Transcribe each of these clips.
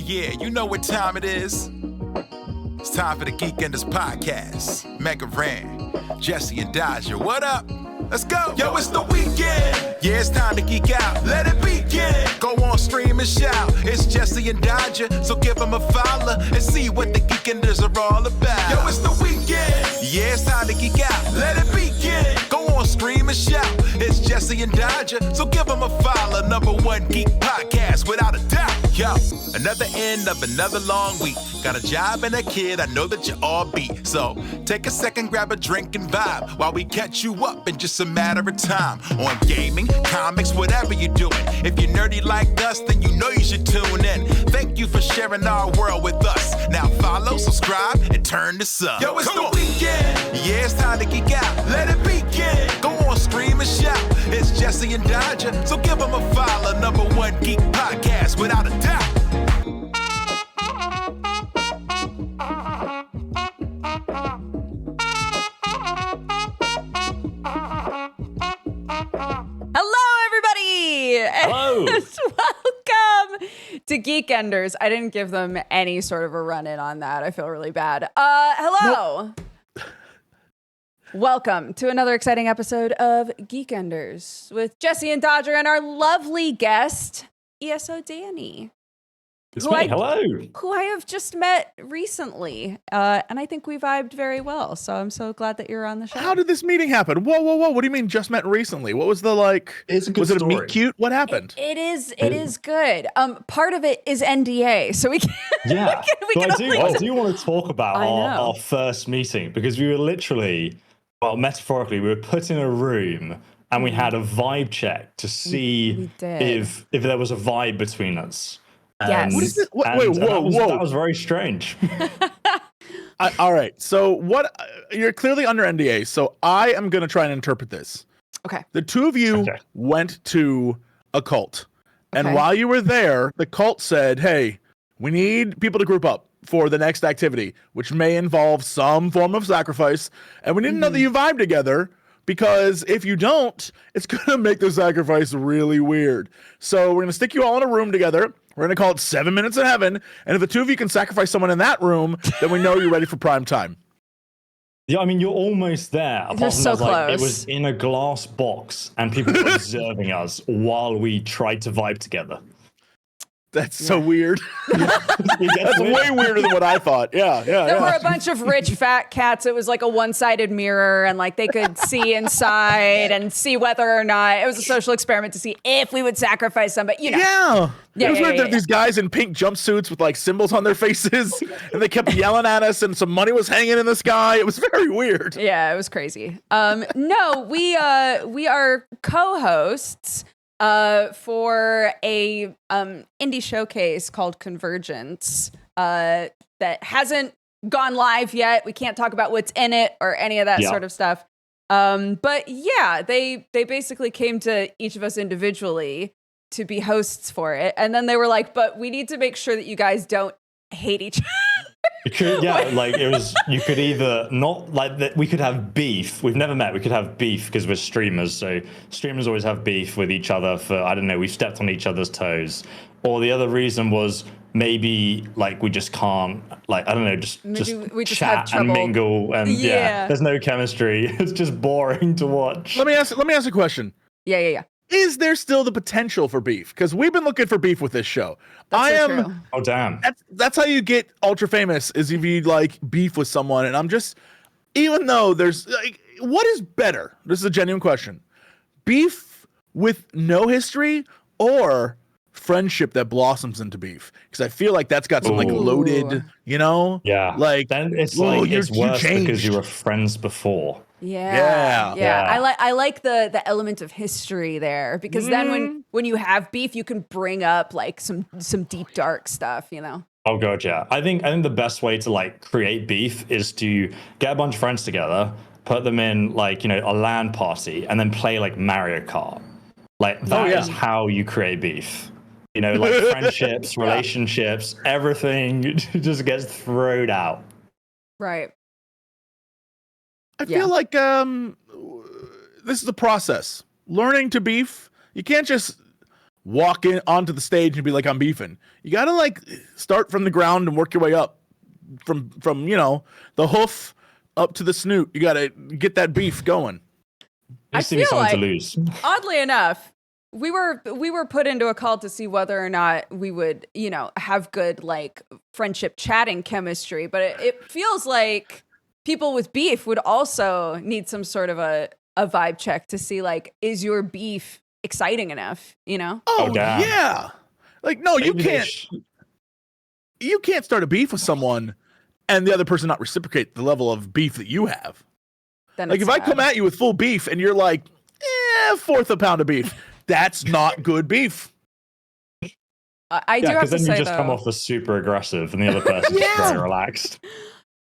Yeah, you know what time it is. It's time for the Geekenders podcast. MegaRan, Jesse and Dodger, what up? Let's go. Yo, it's the weekend. Yeah, it's time to geek out. Let it begin. Go on, stream and shout. It's Jesse and Dodger, so give them a follow and see what the Geekenders are all about. Yo, it's the weekend. Yeah, it's time to geek out. Let it begin. Go on, stream and shout. It's Jesse and Dodger, so give them a follow. #1 geek podcast, without a doubt. Yo, another end of another long week. Got a job and a kid, I know that you all beat. So take a second, grab a drink and vibe while we catch you up in just a matter of time. On gaming, comics, whatever you're doing. If you're nerdy like us, then you know you should tune in. Thank you for sharing our world with us. Now follow, subscribe, and turn this up. Yo, it's the weekend. Yeah, it's time to geek out. Let it begin. Go on, stream and shout. It's Jesse and Dodger, so give them a follow. #1 geek podcast, without a doubt. Hello. Welcome to Geekenders. I didn't give them any sort of a run-in on that. I feel really bad. Hello. Nope. Welcome to another exciting episode of Geekenders with Jesse and Dodger and our lovely guest, ESO Danny. It's me. Hello. Who I have just met recently. And I think we vibed very well. So I'm so glad that you're on the show. How did this meeting happen? Whoa. What do you mean just met recently? What was the It's a good was it story. a meet cute? What happened? It is good. Part of it is NDA. So we can I do want to talk about our first meeting, because we were literally, well, metaphorically, we were put in a room and we had a vibe check to see if there was a vibe between us. Yes. What is this? Whoa. That was very strange. All right. So what? You're clearly under NDA. So I am going to try and interpret this. Okay. The two of you went to a cult. And while you were there, the cult said, hey, we need people to group up for the next activity, which may involve some form of sacrifice. And we need to know that you vibe together, because if you don't, it's going to make the sacrifice really weird. So we're going to stick you all in a room together. We're going to call it 7 Minutes in Heaven. And if the two of you can sacrifice someone in that room, then we know you're ready for prime time. Yeah, I mean, you're almost there. You're so close. It was in a glass box and people were observing us while we tried to vibe together. That's so weird. That's way weirder than what I thought. Yeah. There were a bunch of rich fat cats. It was like a one-sided mirror, and like they could see inside and see whether or not it was a social experiment to see if we would sacrifice somebody. You know. It was weird. These guys in pink jumpsuits with like symbols on their faces, and they kept yelling at us, and some money was hanging in the sky. It was very weird. Yeah, it was crazy. No, we are co-hosts for a indie showcase called Convergence that hasn't gone live yet. We can't talk about what's in it or any of that sort of stuff. But yeah, they basically came to each of us individually to be hosts for it. And then they were like, but we need to make sure that you guys don't hate each other. You could either not like that. We could have beef. We've never met. We could have beef because we're streamers. So streamers always have beef with each other for, I don't know, we've stepped on each other's toes. Or the other reason was maybe like we just can't, like, I don't know, just chat and mingle, and there's no chemistry. It's just boring to watch. Let me ask a question. Yeah. Is there still the potential for beef? Because we've been looking for beef with this show. True. Oh, damn. That's how you get ultra famous, is if you like beef with someone. And I'm just, even though there's like, what is better? This is a genuine question. Beef with no history or friendship that blossoms into beef? Because I feel like that's got some like loaded, you know? Yeah. Like, then it's it's worse because you were friends before. Yeah. I like the element of history there, because then when you have beef, you can bring up like some deep dark stuff, you know. Oh god, yeah. I think the best way to like create beef is to get a bunch of friends together, put them in like, you know, a LAN party, and then play like Mario Kart. Like that is how you create beef. You know, like friendships, relationships, everything just gets thrown out. Right. I feel like this is a process. Learning to beef. You can't just walk in onto the stage and be like, I'm beefing. You gotta like start from the ground and work your way up from the hoof up to the snoot. You gotta get that beef going. I feel something like, to lose. oddly enough, we were put into a call to see whether or not we would, have good like friendship chatting chemistry. But it feels like people with beef would also need some sort of a vibe check to see like, is your beef exciting enough? Oh yeah. Like no, you can't. You can't start a beef with someone and the other person not reciprocate the level of beef that you have. Then like if I come at you with full beef and you're like, fourth a pound of beef, that's not good beef. I do have to then say, you just come off as super aggressive and the other person's very relaxed.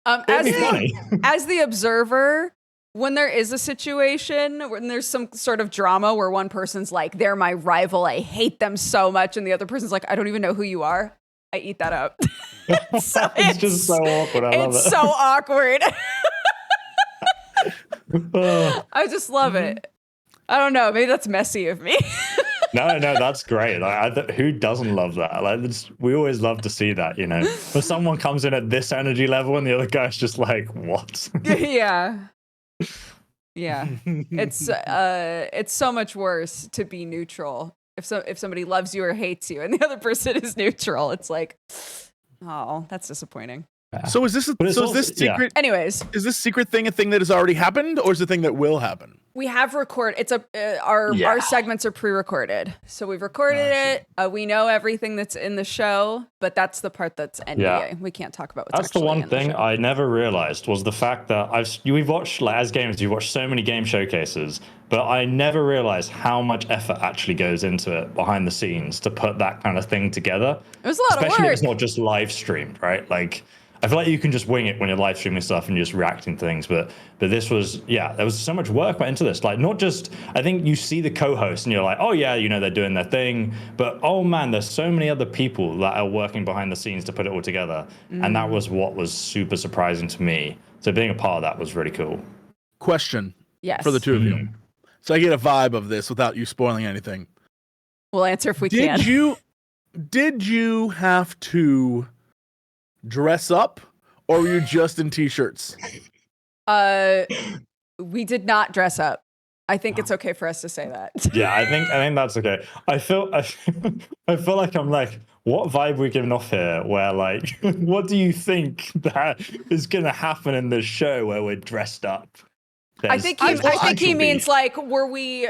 As the observer, when there is a situation, when there's some sort of drama where one person's like, they're my rival, I hate them so much, and the other person's like, I don't even know who you are, I eat that up. It's just so awkward. I love it. It's so awkward. I just love it. I don't know. Maybe that's messy of me. No, that's great. Who doesn't love that? Like, we always love to see that, When someone comes in at this energy level and the other guy's just like, what? Yeah. It's so much worse to be neutral. If somebody loves you or hates you and the other person is neutral, it's like, oh, that's disappointing. So is this secret? Yeah. Anyways, is this secret thing a thing that has already happened, or is it a thing that will happen? We have our segments are pre-recorded, so we've recorded it. We know everything that's in the show, but that's the part that's NDA. Yeah. We can't talk about what's that's actually the one in thing the show. I never realized was the fact that we've watched, like, as gamers, you watch so many game showcases, but I never realized how much effort actually goes into it behind the scenes to put that kind of thing together. It was a lot of work. Especially if it's not just live streamed, right? Like, I feel like you can just wing it when you're live streaming stuff and you're just reacting to things, but this was, there was so much work went into this. Like, not just, I think you see the co-host and you're like, oh yeah, they're doing their thing, but oh man, there's so many other people that are working behind the scenes to put it all together, and that was what was super surprising to me. So being a part of that was really cool. Question yes. for the two of you. So I get a vibe of this without you spoiling anything. We'll answer if we can. Did you have to dress up, or were you just in t-shirts? We did not dress up. I think it's okay for us to say that. Yeah, I think that's okay. I feel like I'm like, what vibe we're giving off here? Where like, what do you think that is gonna happen in this show where we're dressed up? I think he means like, were we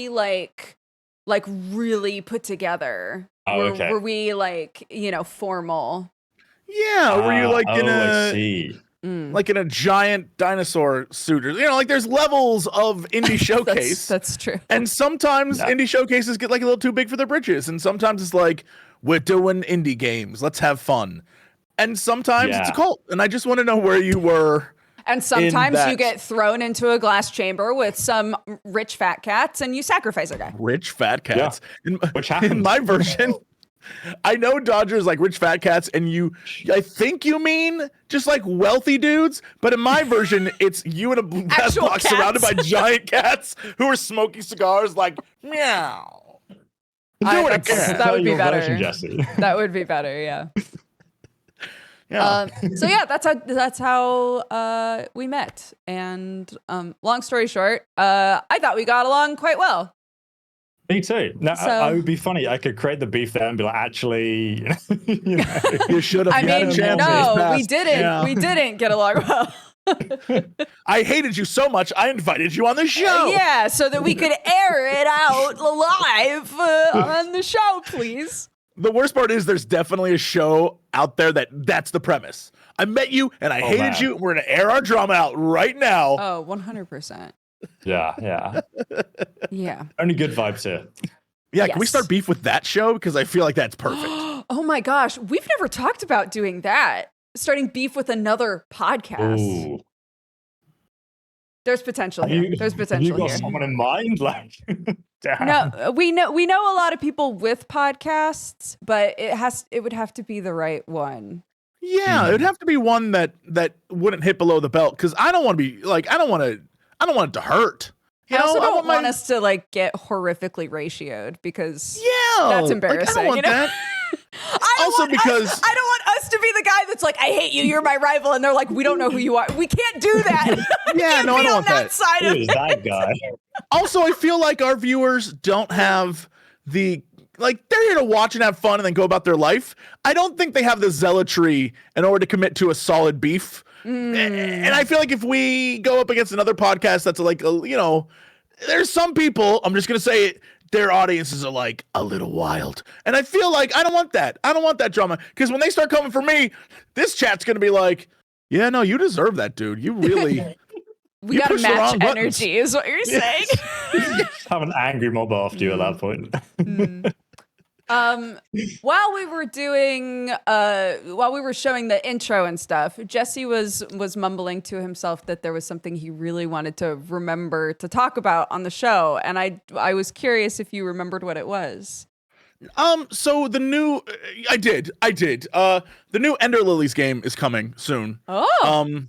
like really put together? Oh, okay. Were we like, formal? Yeah, were you like in I see. Like in a giant dinosaur suit, or like there's levels of indie showcase. That's true. And sometimes indie showcases get like a little too big for their britches, and sometimes it's like, we're doing indie games, let's have fun. And sometimes it's a cult, and I just want to know where you were. And sometimes you get thrown into a glass chamber with some rich fat cats, and you sacrifice a guy. Rich fat cats. Yeah. Which happens. In my version, I know Dodger's like rich fat cats, and I think you mean just like wealthy dudes, but in my version, it's you in a glass box surrounded by giant cats who are smoking cigars like, meow. That would be better. Version, Jesse. That would be better, yeah. Yeah. So yeah, that's how we met. And long story short, I thought we got along quite well. Me too. Now, I would be funny. I could create the beef there and be like, actually, you should have. We didn't. Yeah. We didn't get along well. I hated you so much, I invited you on the show. Yeah, so that we could air it out live on the show, please. The worst part is there's definitely a show out there that's the premise. I met you and I hated you. We're going to air our drama out right now. Oh, 100%. Yeah. Yeah. Only good vibes here. Yeah, Can we start beef with that show? Because I feel like that's perfect. Oh my gosh. We've never talked about doing that. Starting beef with another podcast. Ooh. There's potential here. There's potential here. You got here. someone in mind? Like, damn. No, we know a lot of people with podcasts, but it would have to be the right one. Yeah, it would have to be one that wouldn't hit below the belt, because I don't want to be like, I don't want it to hurt. I also don't want us to like get horrifically ratioed because that's embarrassing. Like, I don't want that. I don't want us to be the guy that's like, I hate you, you're my rival, and they're like, we don't know who you are. We can't do that. Yeah, no, I don't want that. Side of Who's that guy? Also, I feel like our viewers don't have they're here to watch and have fun and then go about their life. I don't think they have the zealotry in order to commit to a solid beef. And I feel like if we go up against another podcast that's like, there's some people, I'm just going to say it, their audiences are like a little wild. And I feel like I don't want that. I don't want that drama. Because when they start coming for me, this chat's going to be like, yeah, no, you deserve that, dude. You really... We gotta match energy, is what you're saying. Have an angry mob after you at that point. While we were showing the intro and stuff, Jesse was mumbling to himself that there was something he really wanted to remember to talk about on the show, and I was curious if you remembered what it was. So the new, I did. The new Ender Lilies game is coming soon. Oh.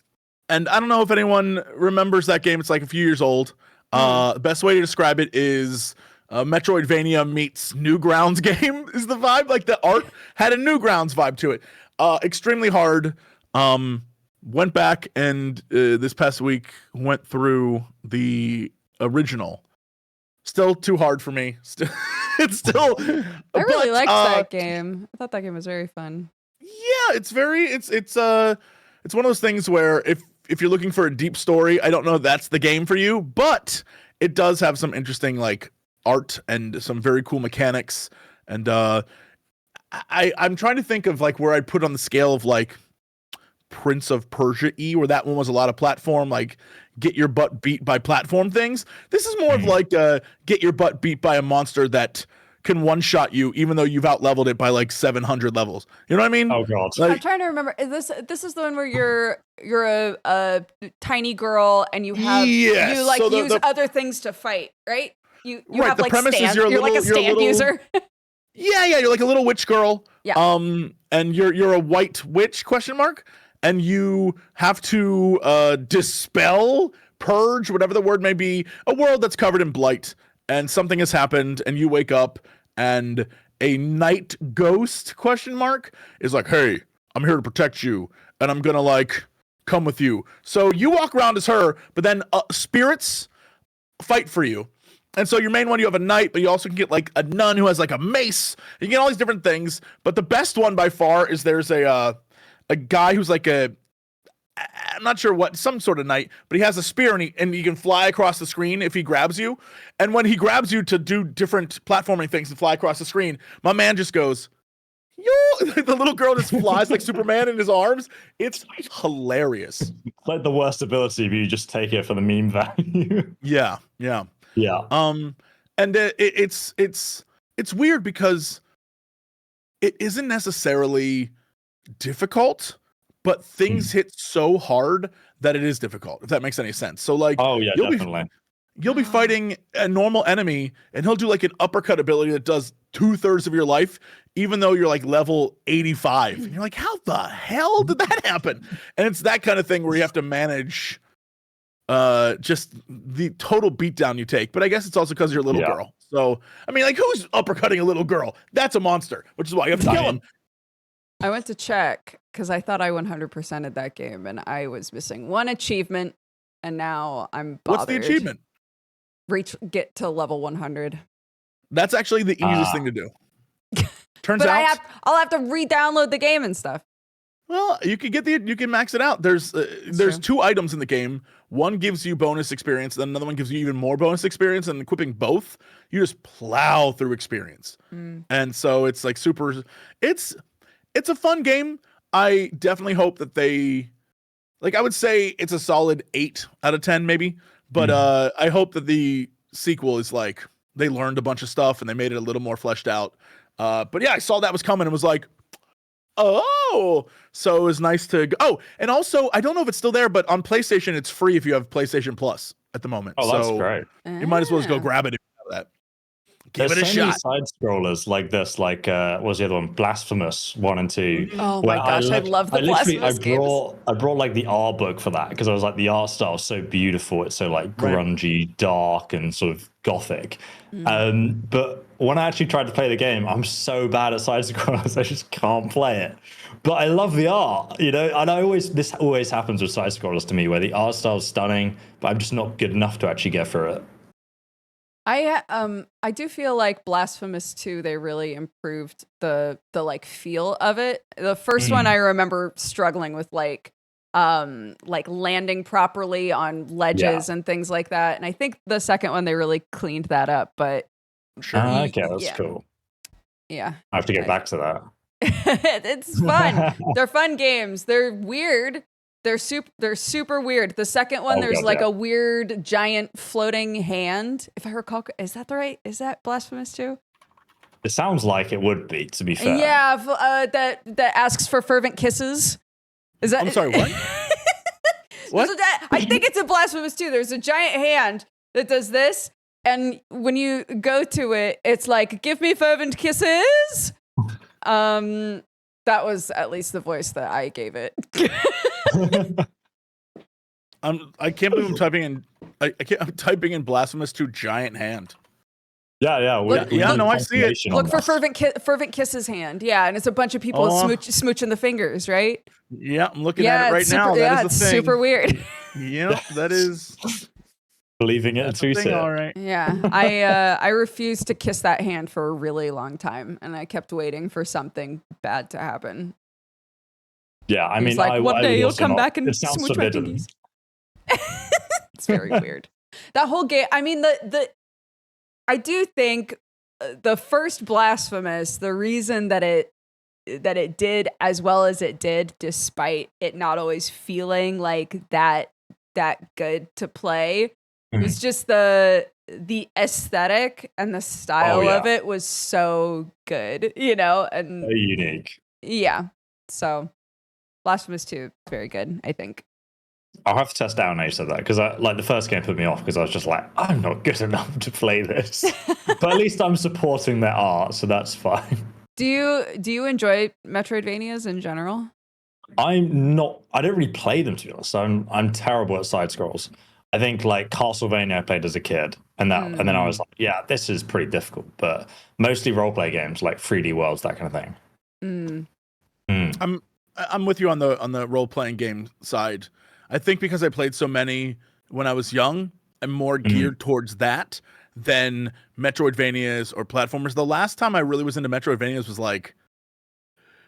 And I don't know if anyone remembers that game. It's like a few years old. The best way to describe it is Metroidvania meets Newgrounds game is the vibe. Like the art had a Newgrounds vibe to it. Extremely hard. Went back and this past week went through the original. Still too hard for me. It's still. I really liked that game. I thought that game was very fun. Yeah, it's one of those things where if you're looking for a deep story, I don't know if that's the game for you, but it does have some interesting like art and some very cool mechanics. And I'm trying to think of like where I'd put on the scale of like Prince of Persia-y, where that one was a lot of platform, like get your butt beat by platform things. This is more of like get your butt beat by a monster that can one-shot you, even though you've out-leveled it by like 700 levels. You know what I mean? Oh god! I'm trying to remember. This is the one where you're a tiny girl and you have you like use other things to fight, right? You right, have like stand. You're like a stand user. Yeah, you're like a little witch girl. Yeah. And you're a white witch ? And you have to purge, whatever the word may be, a world that's covered in blight. And something has happened, and you wake up, and a night ghost ? Is like, hey, I'm here to protect you, and I'm gonna like come with you. So you walk around as her, but then spirits fight for you. And so your main one, you have a knight, but you also can get like a nun who has like a mace. You get all these different things, but the best one by far is there's a guy who's like I'm not sure what, some sort of knight, but he has a spear and he can fly across the screen if he grabs you. And when he grabs you to do different platforming things and fly across the screen, my man just goes, yo, the little girl just flies like Superman in his arms. It's hilarious. Like the worst ability, but you just take it for the meme value. Yeah. And it's weird because it isn't necessarily difficult, but things hit so hard that it is difficult, if that makes any sense. So like, definitely. You'll be fighting a normal enemy and he'll do like an uppercut ability that does 2/3 of your life, even though you're like level 85. And you're like, how the hell did that happen? And it's that kind of thing where you have to manage just the total beatdown you take. But I guess it's also because you're a little girl. So, I mean, like, who's uppercutting a little girl? That's a monster, which is why you have to kill him. I went to check because I thought I 100%ed that game and I was missing one achievement, and now I'm bothered. What's the achievement? Get to level 100. That's actually the easiest thing to do. Turns out I'll have to re-download the game and stuff. Well, you can max it out. There's two items in the game. One gives you bonus experience, then another one gives you even more bonus experience, and equipping both, you just plow through experience. And so it's like super, it's a fun game. I definitely hope that they, like, I would say it's a solid 8 out of 10 maybe, but I hope that the sequel is like, they learned a bunch of stuff and they made it a little more fleshed out. But yeah, I saw that was coming and was like, oh, so it was nice to go. Oh, and also, I don't know if it's still there, but on PlayStation, it's free if you have PlayStation Plus at the moment. Oh, that's great. You might as well just go grab it if you have that. Give There's it a so many shot. side scrollers like this, like what was the other one? Blasphemous 1 and 2. Oh my gosh, I love the Blasphemous games. I brought like the art book for that because I was like, the art style is so beautiful. It's so like grungy, dark, and sort of gothic. But when I actually tried to play the game, I'm so bad at side scrollers, I just can't play it. But I love the art, you know. And this always happens with side scrollers to me, where the art style is stunning, but I'm just not good enough to actually get through it. I do feel like Blasphemous 2, they really improved the like feel of it. The first one I remember struggling with like landing properly on ledges and things like that. And I think the second one they really cleaned that up, but okay, that's cool. Yeah. I have to get back to that. It's fun. They're fun games. They're weird. They're super weird. The second one, there's a weird giant floating hand. If I recall, is that Blasphemous 2? It sounds like it would be, to be fair. Yeah, that asks for fervent kisses. Is that? I'm sorry, what? What? I think it's a Blasphemous 2. There's a giant hand that does this, and when you go to it, it's like, give me fervent kisses. That was at least the voice that I gave it. I can't believe I'm typing in. I'm typing in Blasphemous 2 giant hand. Yeah. I see it. Look for fervent kisses hand. Yeah, and it's a bunch of people smooching the fingers, right? Yeah, I'm looking at it right now. That is the thing. Super weird. Yeah, that is. Believing it until you see it. All right. Yeah, I refused to kiss that hand for a really long time, and I kept waiting for something bad to happen. Yeah, I mean, like, one day you'll come back and it sounds smooch my forbidden. fingies. It's very weird. That whole game. I mean, I do think the first Blasphemous, the reason that it did as well as it did, despite it not always feeling like that good to play, was just the aesthetic and the style of it was so good, you know, and very unique. Yeah, so Blasphemous 2, very good, I think. I'll have to test out now you said that, because the first game put me off because I was just like, I'm not good enough to play this. But at least I'm supporting their art, so that's fine. Do you enjoy Metroidvanias in general? I don't really play them, to be honest. I'm terrible at side scrolls. I think like Castlevania I played as a kid, and then I was like, yeah, this is pretty difficult. But mostly roleplay games like 3D Worlds, that kind of thing. I'm with you on the role playing game side. I think because I played so many when I was young, I'm more geared towards that than Metroidvanias or platformers. The last time I really was into Metroidvanias was like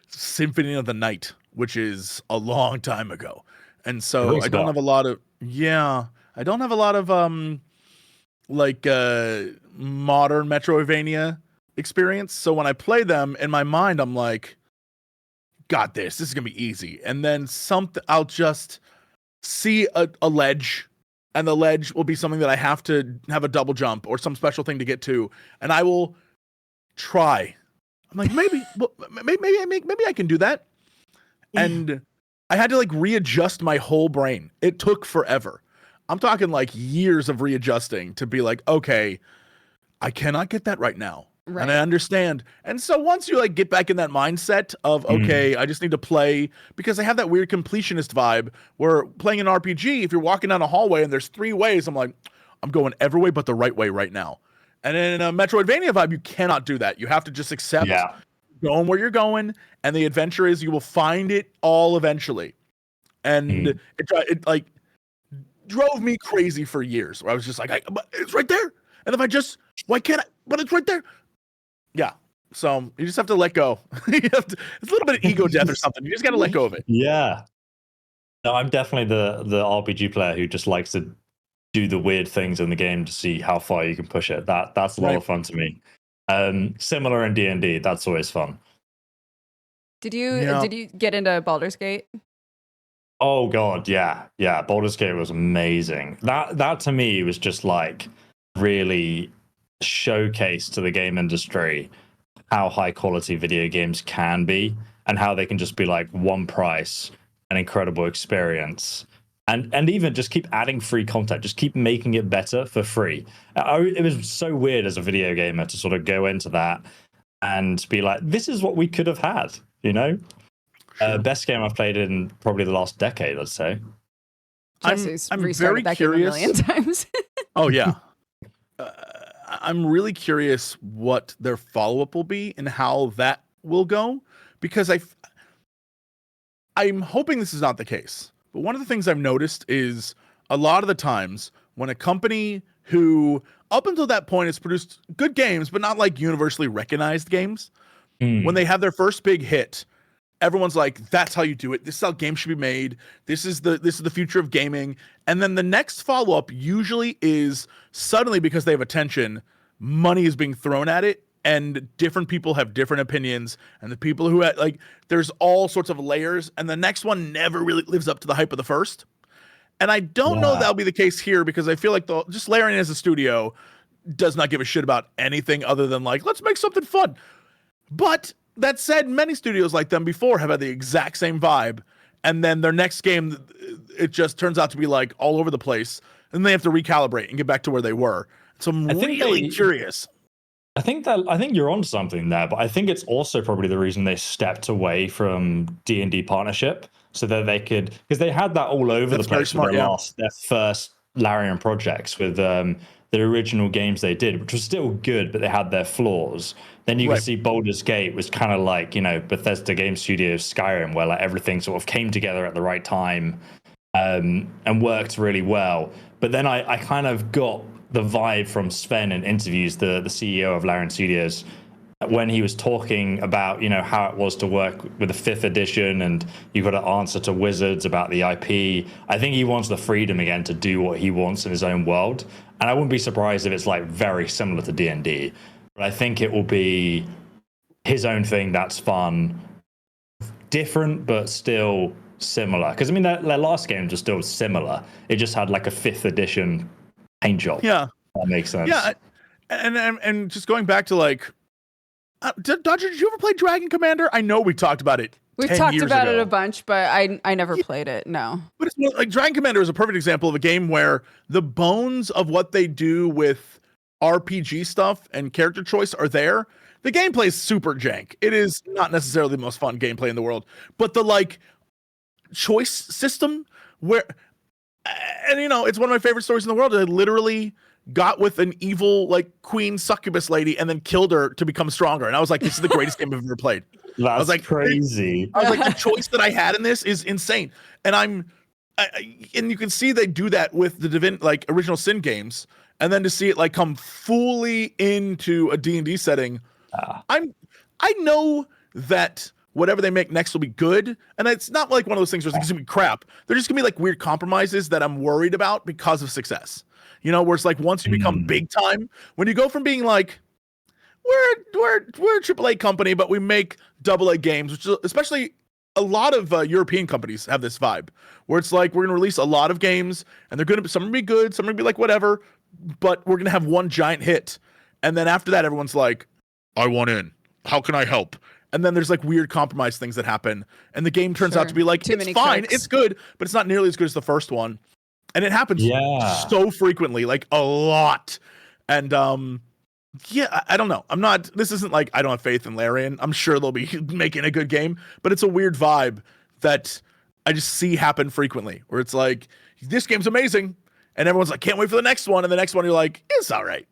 Symphony of the Night, which is a long time ago. And so I don't have a lot of modern Metroidvania experience. So when I play them in my mind, I'm like, got this. This is gonna be easy. And then I'll just see a ledge, and the ledge will be something that I have to have a double jump or some special thing to get to, and I will try. I'm like, maybe I can do that. And I had to like readjust my whole brain. It took forever. I'm talking like years of readjusting to be like, okay, I cannot get that right now. Right. And I understand. And so once you like get back in that mindset of, okay, I just need to play, because I have that weird completionist vibe where playing an RPG, if you're walking down a hallway and there's 3 ways, I'm like, I'm going every way but the right way right now. And in a Metroidvania vibe, you cannot do that. You have to just accept going where you're going, and the adventure is you will find it all eventually. And it like drove me crazy for years, where I was just like, but it's right there. And if I just, why can't I? But it's right there. Yeah. So you just have to let go. It's a little bit of ego death or something. You just got to let go of it. Yeah. No, I'm definitely the RPG player who just likes to do the weird things in the game to see how far you can push it. That's a lot of fun to me. Similar in D&D, that's always fun. Did you get into Baldur's Gate? Oh god, yeah. Baldur's Gate was amazing. That to me was just like really showcase to the game industry how high quality video games can be, and how they can just be like one price, an incredible experience, and even just keep adding free content, just keep making it better for free. It was so weird as a video gamer to sort of go into that and be like, this is what we could have had, you know? Best game I've played in probably the last decade, I'd say. Jesse's I'm restarted very that game a curious. million times. Oh yeah. I'm really curious what their follow-up will be and how that will go, because I'm hoping this is not the case. But one of the things I've noticed is a lot of the times when a company who up until that point has produced good games, but not like universally recognized games, when they have their first big hit, everyone's like, that's how you do it. This is how games should be made. This is the future of gaming. And then the next follow-up usually is suddenly, because they have attention, money is being thrown at it, and different people have different opinions, and the people who had, like, there's all sorts of layers, and the next one never really lives up to the hype of the first. And I don't know that'll be the case here, because I feel like just Larian as a studio does not give a shit about anything other than like, let's make something fun. But that said, many studios like them before have had the exact same vibe, and then their next game, it just turns out to be like all over the place, and they have to recalibrate and get back to where they were. So I'm really curious. I think you're on something there, but I think it's also probably the reason they stepped away from D&D partnership, so that they could, because they had that all over the place with their first Larian projects with the original games they did, which was still good, but they had their flaws. Then you can see Baldur's Gate was kind of like, you know, Bethesda Game Studios Skyrim, where like everything sort of came together at the right time and worked really well. But then I kind of got the vibe from Sven in interviews, the CEO of Larian Studios, when he was talking about, you know, how it was to work with the 5th edition and you got to answer to wizards about the IP. I think he wants the freedom again to do what he wants in his own world. And I wouldn't be surprised if it's like very similar to D&D, but I think it will be his own thing that's fun, different, but still similar. Because I mean, their last games are still similar. It just had like a 5th edition paint job. Yeah. That makes sense. Yeah. And just going back to like, Dodger, did you ever play Dragon Commander? I know we talked about it. We've talked about it a bunch, but I never played it. No. But it's not, like, Dragon Commander is a perfect example of a game where the bones of what they do with RPG stuff and character choice are there. The gameplay is super jank. It is not necessarily the most fun gameplay in the world, but the like choice system where, and you know, it's one of my favorite stories in the world. I literally got with an evil like queen succubus lady and then killed her to become stronger. And I was like, this is the greatest game I've ever played. That's I was like, crazy. I was like, the choice that I had in this is insane. And and you can see they do that with the like original Sin games. And then to see it like come fully into a D&D setting, I know that whatever they make next will be good. And it's not like one of those things where it's gonna be crap. They're just gonna be like weird compromises that I'm worried about because of success. You know, where it's like once you become big time, when you go from being like, we're a AAA company, but we make AA games, which is, especially a lot of European companies have this vibe where it's like, we're going to release a lot of games and they're going to, some are going to be good, some are going to be like whatever, but we're going to have one giant hit. And then after that, everyone's like, I want in. How can I help? And then there's like weird compromise things that happen. And the game turns out to be like, it's fine, it's good, but it's not nearly as good as the first one. And it happens so frequently, like a lot. And yeah, I don't know. This isn't like I don't have faith in Larian. I'm sure they'll be making a good game, but it's a weird vibe that I just see happen frequently where it's like, this game's amazing. And everyone's like, can't wait for the next one. And the next one, you're like, it's all right.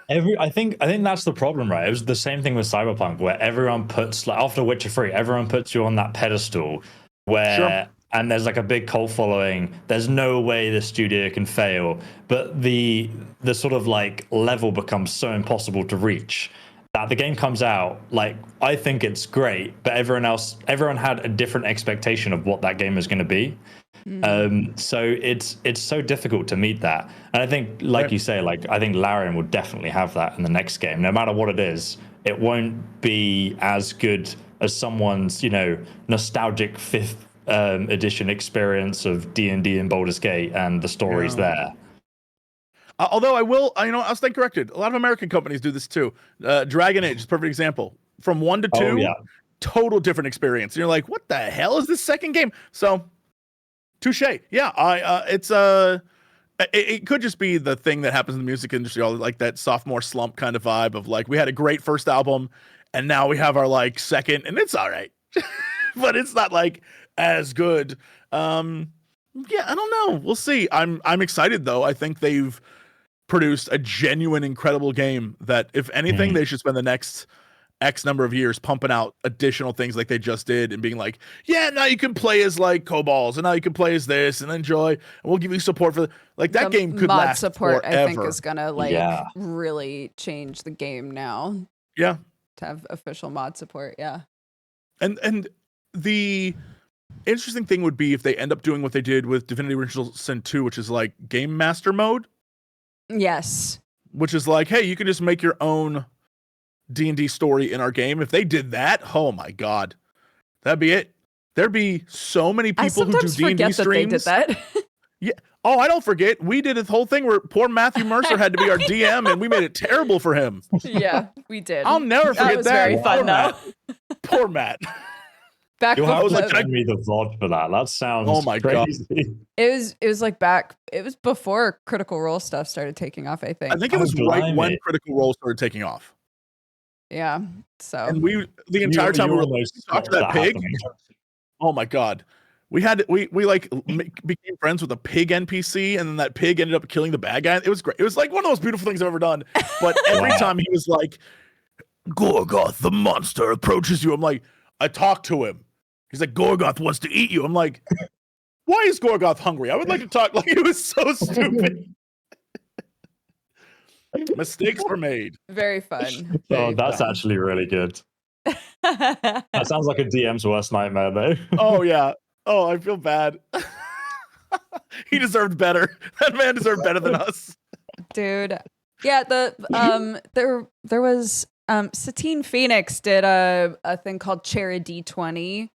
I think that's the problem, right? It was the same thing with Cyberpunk, where everyone puts, like after Witcher 3, everyone puts you on that pedestal where, and there's like a big cult following. There's no way the studio can fail, but the sort of like level becomes so impossible to reach that the game comes out, like, I think it's great, but everyone had a different expectation of what that game is going to be. So it's so difficult to meet that. And I think, like you say, like, I think Larian will definitely have that in the next game. No matter what it is, it won't be as good as someone's, you know, nostalgic 5th edition experience of D&D and Baldur's Gate and the stories there. Although I'll stay corrected. A lot of American companies do this too. Dragon Age is a perfect example. From 1 to 2, total different experience. And you're like, what the hell is this second game? So Touche. Yeah, it could just be the thing that happens in the music industry, all like that sophomore slump kind of vibe of like we had a great first album, and now we have our like second, and it's all right, but it's not like as good. Yeah, I don't know. We'll see. I'm excited though. I think they've produced a genuine, incredible game that, if anything, they should spend the next X number of years pumping out additional things like they just did and being like, yeah, now you can play as like kobolds and now you can play as this and enjoy, and we'll give you support for like that the game could mod last support forever. I think is gonna like really change the game now. Yeah. To have official mod support, yeah. And the interesting thing would be if they end up doing what they did with Divinity Original Sin 2, which is like Game Master mode. Yes. Which is like, hey, you can just make your own D&D story in our game. If they did that, oh my god, that'd be it. There'd be so many people who do D&D streams. They did that. Yeah. Oh, I don't forget. We did this whole thing where poor Matthew Mercer had to be our DM, and we made it terrible for him. Yeah, we did. I'll never forget that. That was very fun, though. Poor Matt. Back You'll have to send me the VOD for that. That sounds crazy. God. It was like it was before Critical Role stuff started taking off, I think. I think it was right when Critical Role started taking off. Yeah. So and the entire time we were talking to that pig. Oh my god. We became friends with a pig NPC, and then that pig ended up killing the bad guy. It was great. It was like one of those beautiful things I've ever done. But every time he was like, Gorgoth, the monster, approaches you, I'm like, I talked to him. He's like, Gorgoth wants to eat you. I'm like, why is Gorgoth hungry? I would like to talk. Like, it was so stupid. Mistakes were made. Very fun. That's actually really good. That sounds like a DM's worst nightmare, though. Oh, yeah. Oh, I feel bad. He deserved better. That man deserved better than us. Dude. Yeah, there was Satine Phoenix did a thing called Cherry D20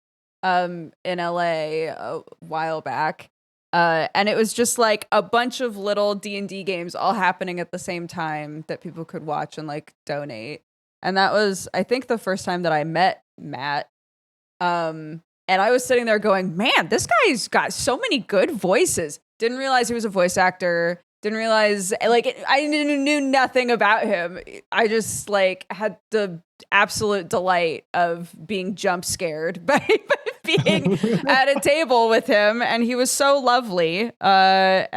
in LA a while back. And it was just like a bunch of little D&D games all happening at the same time that people could watch and like donate. And that was, I think, the first time that I met Matt. And I was sitting there going, man, this guy's got so many good voices. Didn't realize he was a voice actor. Didn't realize, like, I knew nothing about him. I just, like, had the absolute delight of being jump scared by being at a table with him. And he was so lovely. Yeah,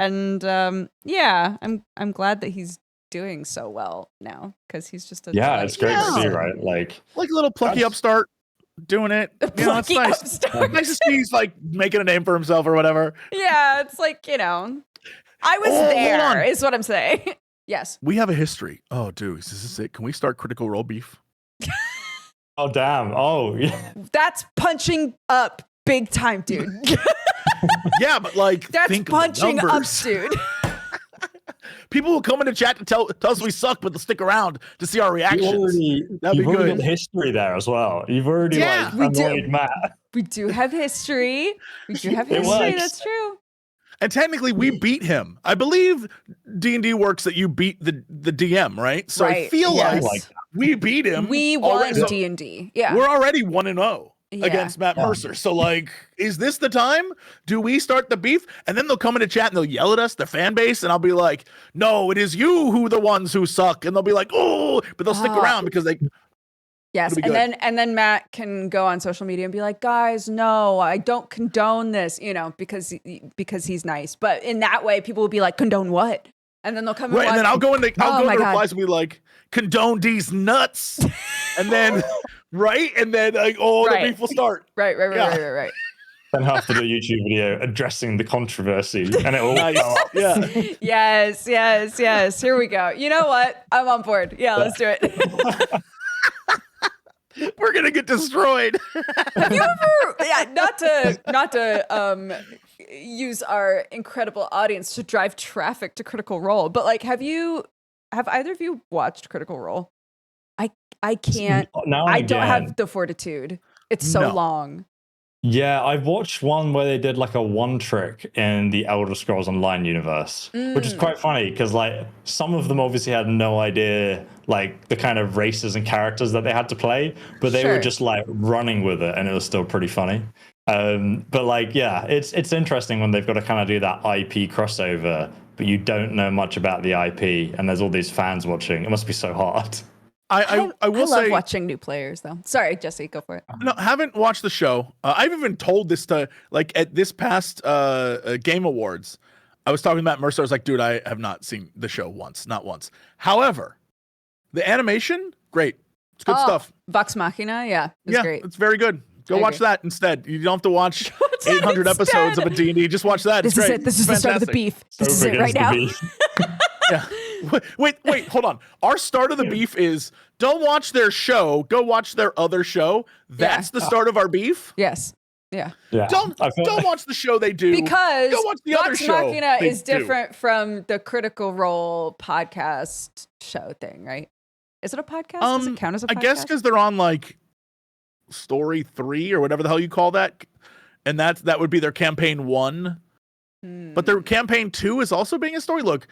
I'm glad that he's doing so well now, because he's just a delight. It's great to see, right? Like a little plucky upstart doing it. You know, it's nice. Nice to see he's like making a name for himself or whatever. Yeah, it's like, you know, I was there, is what I'm saying. Yes. We have a history. Oh, dude, is this it? Can we start Critical Role beef? Oh, damn. Oh, yeah. That's punching up big time, dude. Yeah, but like, that's think punching up, dude. People will come into chat to tell us we suck, but they'll stick around to see our reactions. You've already got history there as well. You've already annoyed Matt. We do have history. That's true. And technically, we beat him. I believe D&D works that you beat the DM, right? So I feel like we beat him. We won D&D. Yeah, we're already 1-0. Against Matt Mercer. So, like, is this the time? Do we start the beef? And then they'll come into chat and they'll yell at us, the fan base, and I'll be like, no, it is you who are the ones who suck. And they'll be like, oh, but they'll stick around because they... Yes, and then Matt can go on social media and be like, guys, no, I don't condone this, you know, because he's nice. But in that way, people will be like, condone what? And then they'll come and then I'll go into replies and be like, condone these nuts. And then... Right? And then, like, the beef will start. Right. Then have to do a YouTube video addressing the controversy, and it will go up. Yeah. Yes. Here we go. You know what? I'm on board. Yeah, let's do it. We're gonna get destroyed. Have you ever? Not to use our incredible audience to drive traffic to Critical Role, but like, have either of you watched Critical Role? I can't. I don't have the fortitude. It's so long. Yeah, I watched one where they did like a one trick in the Elder Scrolls Online universe, which is quite funny because like some of them obviously had no idea like the kind of races and characters that they had to play, but they were just like running with it, and it was still pretty funny. But like, yeah, it's interesting when they've got to kind of do that IP crossover, but you don't know much about the IP, and there's all these fans watching. It must be so hard. I will love say, watching new players though. Sorry, Jesse, go for it. no, haven't watched the show. I've even told this to like at this past Game Awards. I was talking to Matt Mercer. I was like, dude, I have not seen the show once, not once. However, the animation, great. It's good stuff. Vox Machina, yeah, it's great. It's very good. Go watch that instead. You don't have to watch 800 episodes of a D&D. Just watch that. This is it. This is the start of the beef. This is it right now. Yeah. Wait, hold on. Our start of the beef is don't watch their show, go watch their other show. That's the start of our beef? Yes. Yeah. Don't watch the show they do. Because go watch the other Vox show Machina is different from the Critical Role podcast show thing, right? Is it a podcast? Does it count as a podcast? I guess because they're on like story 3 or whatever the hell you call that. And that would be their campaign 1. But their campaign 2 is also being a story. Look,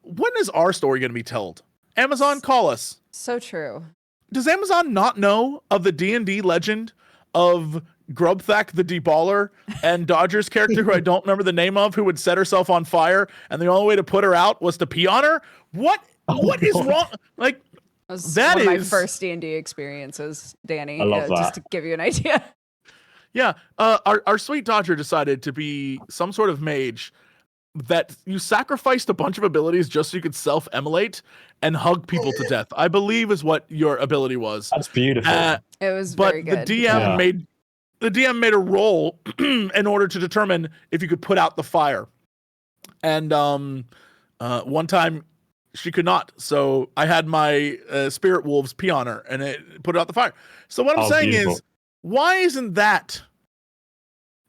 when is our story going to be told? Amazon, call us. So true. Does Amazon not know of the D&D legend of Grubthak the Deballer and Dodger's character, who I don't remember the name of, who would set herself on fire, and the only way to put her out was to pee on her? What is wrong? Like, that one of my first D&D experiences, Danny. I love that. Just to give you an idea. Yeah, our sweet Dodger decided to be some sort of mage that you sacrificed a bunch of abilities just so you could self-immolate and hug people to death, I believe is what your ability was. That's beautiful. It was very good. But the DM made a roll in order to determine if you could put out the fire. And one time she could not. So I had my spirit wolves pee on her and it put out the fire. So what I'm saying is, why isn't that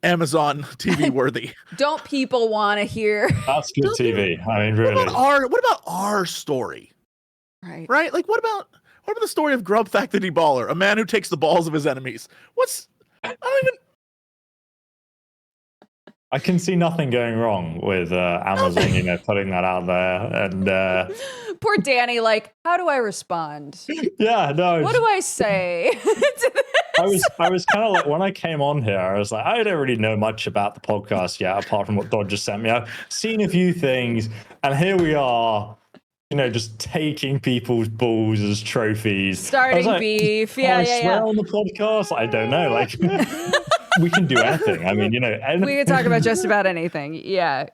Amazon TV worthy? Don't people want to hear? That's good TV. I mean, really. What about our story? Right? Like, what about the story of Grubthak the Deballer, a man who takes the balls of his enemies? I can see nothing going wrong with Amazon, putting that out there. And poor Danny, like, how do I respond? Yeah, no. What do I say? I was kind of like, when I came on here, I was like, I don't really know much about the podcast yet, apart from what Dodger sent me. I've seen a few things, and here we are, just taking people's balls as trophies. Starting like, beef. Yeah. Swear on the podcast? I don't know. Like, we can do anything. I mean, we can talk about just about anything. Yeah.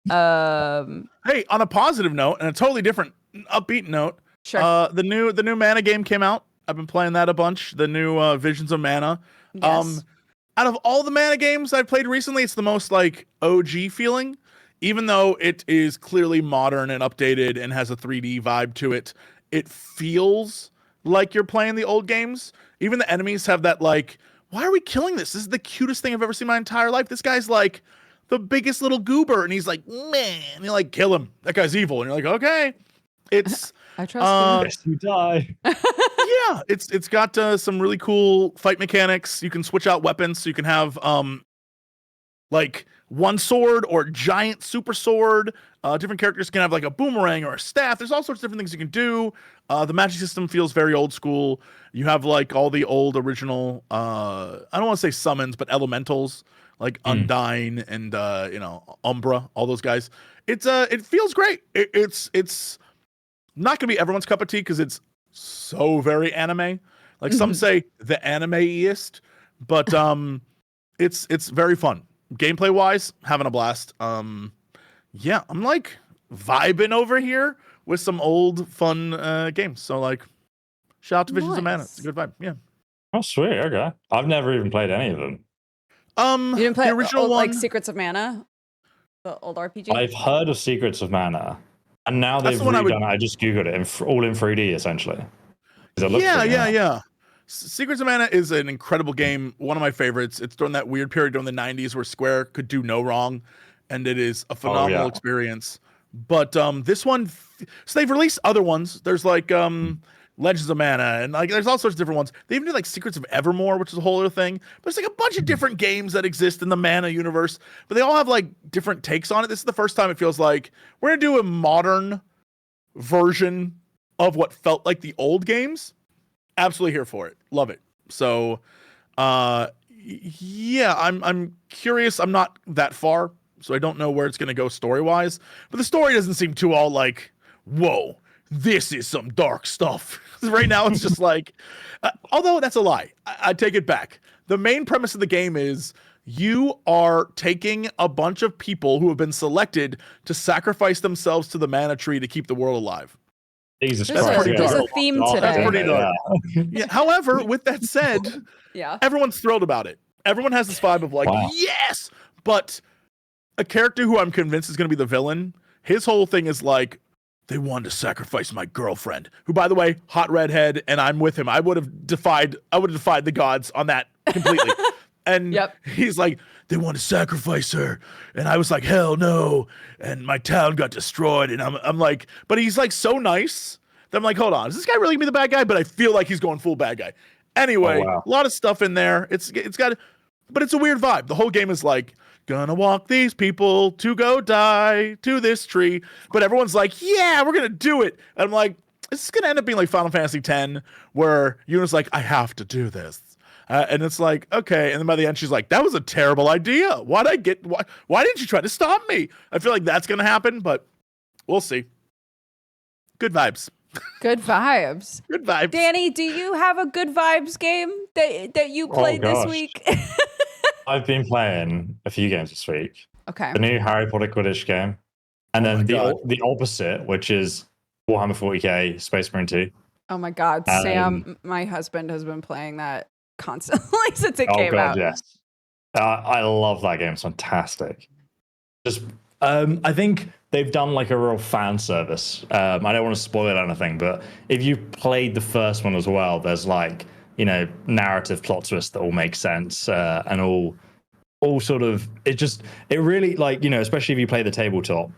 Hey, on a positive note and a totally different upbeat note, sure. The new Mana game came out. I've been playing that a bunch. The new Visions of Mana. Yes. Out of all the Mana games I've played recently, it's the most like OG feeling. Even though it is clearly modern and updated and has a 3D vibe to it, it feels like you're playing the old games. Even the enemies have that like, why are we killing this? This is the cutest thing I've ever seen in my entire life. This guy's like the biggest little goober, and he's like, man, and you're like, kill him. That guy's evil. And you're like, okay. It's I trust you. Yes, you die. Yeah, it's got some really cool fight mechanics. You can switch out weapons, so you can have like one sword or giant super sword. Different characters can have like a boomerang or a staff. There's all sorts of different things you can do. The magic system feels very old school. You have like all the old original, I don't want to say summons, but elementals like Undyne and Umbra, all those guys. It feels great. It's not gonna be everyone's cup of tea because it's so very anime. Like some say the anime-iest, but it's very fun. Gameplay wise, having a blast. Yeah, I'm like vibing over here with some old fun games. So like, shout out to Visions of Mana. It's a good vibe. Yeah. Oh sweet. Okay. I've never even played any of them. You didn't play the original one, like Secrets of Mana, the old RPG. I've heard of Secrets of Mana, and now they've redone it. I just googled it, all in 3D essentially. Yeah. Secrets of Mana is an incredible game. One of my favorites. It's during that weird period during the 90s where Square could do no wrong, and it is a phenomenal experience. But this one, so they've released other ones. There's like Legends of Mana, and like there's all sorts of different ones. They even did like Secrets of Evermore, which is a whole other thing. But it's like a bunch of different games that exist in the Mana universe, but they all have like different takes on it. This is the first time it feels like we're gonna do a modern version of what felt like the old games. Absolutely here for it. Love it. So yeah, I'm curious. I'm not that far, so I don't know where it's gonna go story-wise. But the story doesn't seem too all like, whoa, this is some dark stuff. Right now, it's just like, although that's a lie. I take it back. The main premise of the game is you are taking a bunch of people who have been selected to sacrifice themselves to the mana tree to keep the world alive. Jesus There's Christ. a theme today. That's pretty dark. Yeah. However, with that said, everyone's thrilled about it. Everyone has this vibe of like, yes! But a character who I'm convinced is going to be the villain, his whole thing is like, they wanted to sacrifice my girlfriend, who, by the way, hot redhead, and I'm with him. I would have defied the gods on that completely. And he's like, they want to sacrifice her. And I was like, hell no. And my town got destroyed. And I'm like, but he's like so nice that I'm like, hold on, is this guy really gonna be the bad guy? But I feel like he's going full bad guy. Anyway, a lot of stuff in there. It's got, but it's a weird vibe. The whole game is like, gonna walk these people to go die to this tree. But everyone's like, yeah, we're gonna do it. And I'm like, this is gonna end up being like Final Fantasy X, where Yuna's like, I have to do this. And it's like, okay. And then by the end, she's like, that was a terrible idea. Why didn't you try to stop me? I feel like that's going to happen, but we'll see. Good vibes. Good vibes. Good vibes. Danny, do you have a good vibes game that you played this week? I've been playing a few games this week. Okay. The new Harry Potter Quidditch game. And then the opposite, which is Warhammer 40k Space Marine 2. Oh my God. Sam, my husband, has been playing that constantly since it came out. Yes. I love that game. It's fantastic. Just I think they've done like a real fan service. I don't want to spoil anything, but if you played the first one as well, there's like, you know, narrative plot twists that all make sense and all sort of, it really, like, you know, especially if you play the tabletop,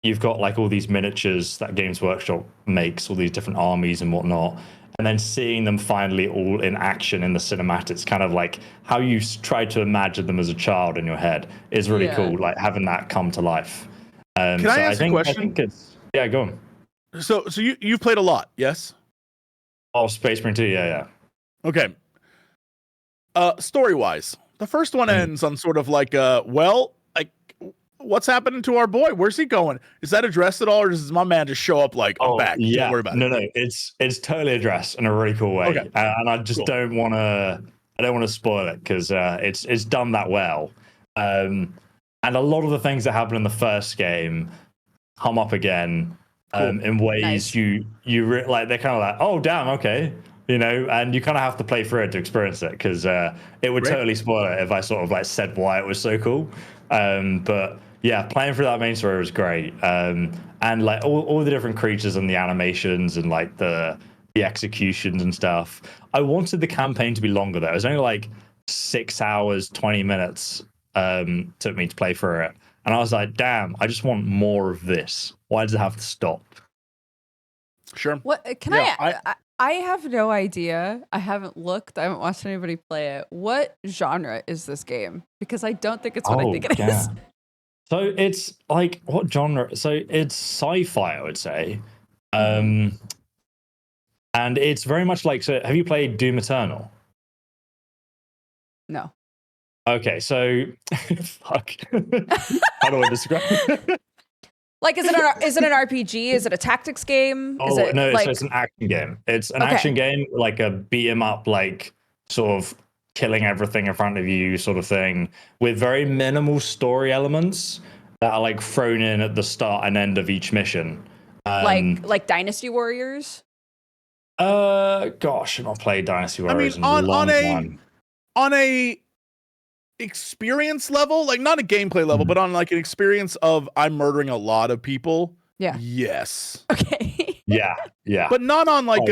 you've got like all these miniatures that Games Workshop makes, all these different armies and whatnot. And then seeing them finally all in action in the cinematics, kind of like how you try to imagine them as a child in your head, is really cool. Like having that come to life. Can I ask a question? I think it's, go on. So you've played a lot, yes? Oh, Space Marine 2, yeah. Okay. Story-wise, the first one ends on sort of like, what's happening to our boy? Where's he going? Is that addressed at all, or does my man just show up like, I'm back? Yeah. Don't worry about it. No, it's totally addressed in a really cool way. Okay. And I just don't want to spoil it because it's done that well. And a lot of the things that happen in the first game come up again in ways you like. They're kind of like, oh damn, okay, you know, and you kind of have to play through it to experience it because it would totally spoil it if I sort of like said why it was so cool. But yeah, playing through that main story was great. And like all the different creatures and the animations and like the executions and stuff. I wanted the campaign to be longer though. It was only like 6 hours, 20 minutes took me to play through it. And I was like, damn, I just want more of this. Why does it have to stop? Sure. What can I have no idea. I haven't looked. I haven't watched anybody play it. What genre is this game? Because I don't think it's what I think it is. So it's like, what genre? So it's sci-fi, I would say. And it's very much like, so have you played Doom Eternal? No. Okay, so fuck. How do I describe it? Like, is it an RPG? Is it a tactics game? Oh, no, so it's an action game. It's an action game, like a beat 'em up, like sort of killing everything in front of you sort of thing, with very minimal story elements that are like thrown in at the start and end of each mission. Like Dynasty Warriors? Gosh, I've not played Dynasty Warriors in a long time. On a experience level, like not a gameplay level, but on like an experience of I'm murdering a lot of people. Yeah. Yes. Okay. Yeah. But not on like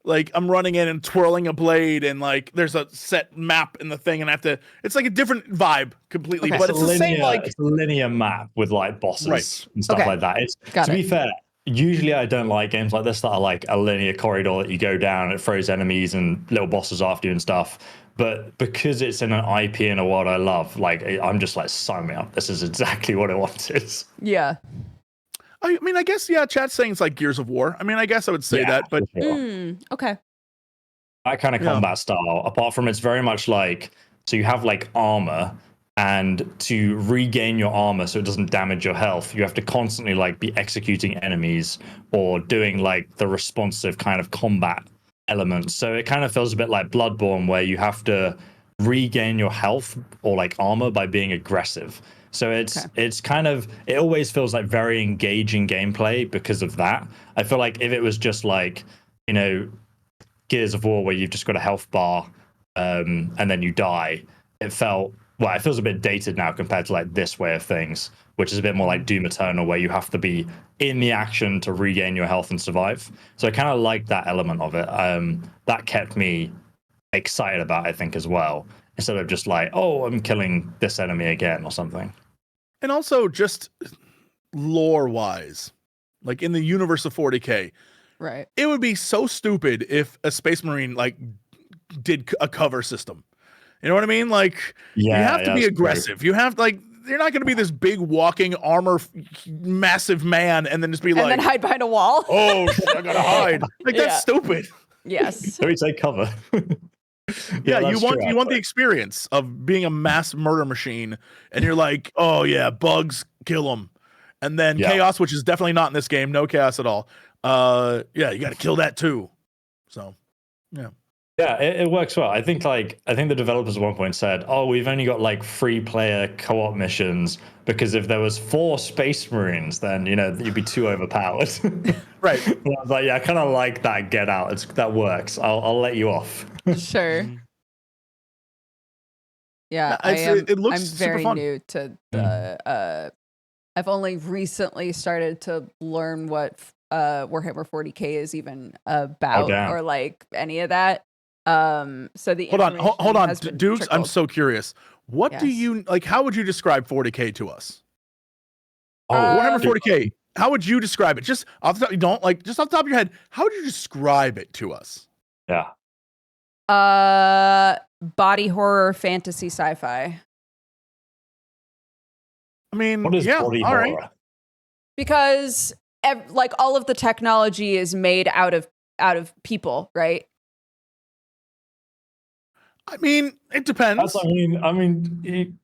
like I'm running in and twirling a blade and like there's a set map in the thing and I have to. It's like a different vibe completely, but it's the same like it's a linear map with like bosses and stuff like that. It's to be fair, usually I don't like games like this that are like a linear corridor that you go down and it throws enemies and little bosses after you and stuff. But because it's in an IP and a world I love, like I'm just like, sign me up. This is exactly what I wanted. Yeah. I mean, I guess, yeah, chat's saying it's like Gears of War. I mean, I guess I would say that, but Okay. That kind of combat style, apart from it's very much like, so you have like armor, and to regain your armor so it doesn't damage your health, you have to constantly like be executing enemies or doing like the responsive kind of combat elements. So it kind of feels a bit like Bloodborne, where you have to regain your health or like armor by being aggressive. So it's kind of, it always feels like very engaging gameplay because of that. I feel like if it was just like, you know, Gears of War where you've just got a health bar and then you die, it feels a bit dated now compared to like this way of things, which is a bit more like Doom Eternal, where you have to be in the action to regain your health and survive. So I kind of like that element of it. That kept me excited about it, I think, as well, instead of just like, oh, I'm killing this enemy again or something. And also just lore-wise, like in the universe of 40K, right? It would be so stupid if a Space Marine like did a cover system. You know what I mean? Like, you have to be aggressive. You have like, you're not going to be this big walking armor, massive man, and then just be like, and then hide behind a wall. Oh, shit, I gotta hide. Like that's stupid. Yes. Let me take cover. Yeah, you want the experience of being a mass murder machine, and you're like, oh yeah, bugs, kill them, and then chaos, which is definitely not in this game. No chaos at all. Yeah, you got to kill that too. So, yeah. Yeah, it works well. I think the developers at one point said, "Oh, we've only got like 3-player co-op missions because if there was 4 Space Marines, then you'd be too overpowered." Right. And I was like, yeah, I kind of like that. Get out. That works. I'll let you off. Sure. Yeah, it looks I'm super very fun. new to the. I've only recently started to learn what Warhammer 40K is even about, or like any of that. So the hold on, Dukes. I'm so curious. What do you like? How would you describe 40K to us? Warhammer 40K. How would you describe it? Just off the top, just off the top of your head. How would you describe it to us? Yeah. Body horror, fantasy, sci-fi. I mean, what is body horror? Right. Because like all of the technology is made out of people, right? I mean, it depends. I mean,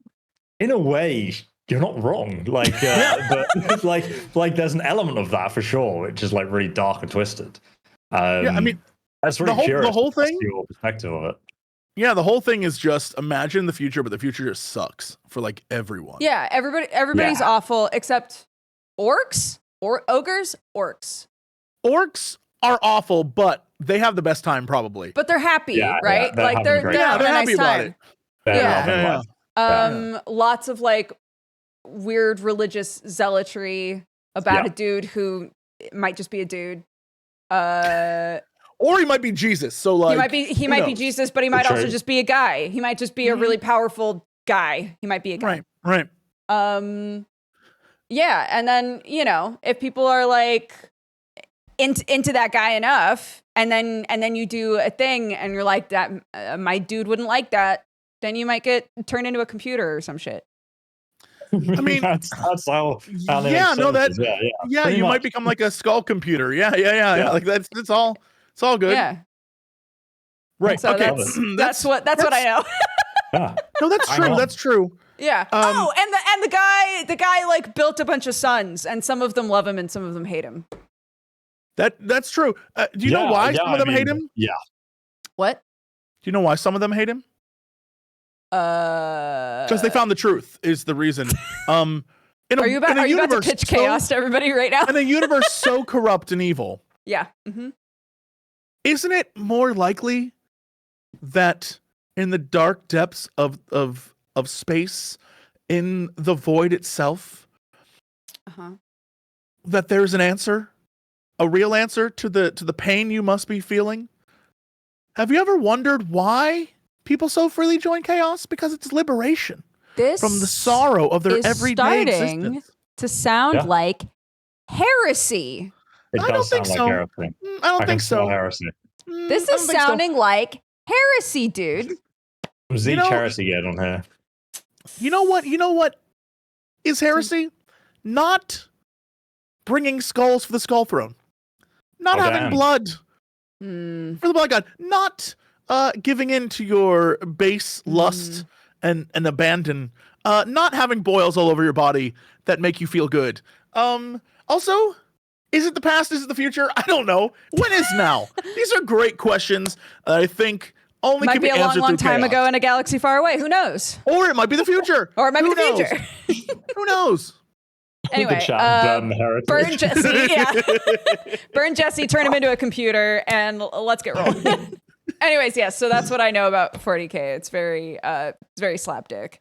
in a way, you're not wrong. Like, but like, there's an element of that for sure, which is like really dark and twisted. Yeah, I mean, that's really the whole thing. Your perspective of it. Yeah, the whole thing is just imagine the future, but the future just sucks for like everyone. Yeah, everybody's awful except orcs or ogres. Orcs are awful, but they have the best time probably. But they're happy, right? Yeah, like they're happy nice about time. it. Lots of like weird religious zealotry about a dude who might just be a dude. Or he might be Jesus. So like he might be Jesus, but he might also just be a guy. He might just be a really powerful guy. He might be a guy. Right. Yeah, and then if people are like into that guy enough, and then you do a thing, and you're like, that my dude wouldn't like that, then you might get turned into a computer or some shit. I mean, that's how you might become like a skull computer. Yeah. Like that's all. It's all good. Yeah. Right. So okay. That's what I know. Yeah. No, that's true. That's true. Yeah. And the guy like built a bunch of sons, and some of them love him and some of them hate him. That's true. Do you know why some of them hate him? Yeah. What? Do you know why some of them hate him? Because they found the truth is the reason. Are you about to pitch chaos to everybody right now? In a universe so corrupt and evil. Yeah. Mm-hmm. Isn't it more likely that in the dark depths of space, in the void itself, that there's an answer, a real answer to the pain you must be feeling? Have you ever wondered why people so freely join chaos? Because it's liberation from the sorrow of their everyday existence. To sound like heresy. It I does don't think sound so. like heresy. I don't I think can smell so. heresy. This is sounding like heresy, dude. Zeech heresy get on here. You know what? You know what is heresy? Not bringing skulls for the skull throne. Not having blood for the blood god. Not giving in to your base lust and abandon. Not having boils all over your body that make you feel good. Also, is it the past? Is it the future? I don't know. When is now? These are great questions. I think only Might can be a long, long time chaos. ago in a galaxy far away. Who knows? Or it might be the future. Or it might Who be the knows? future. Who knows? Anyway, burn Jesse. Yeah, burn Jesse. Turn him into a computer, and let's get rolling. Anyways, yes. So that's what I know about 40K. It's very slapdick.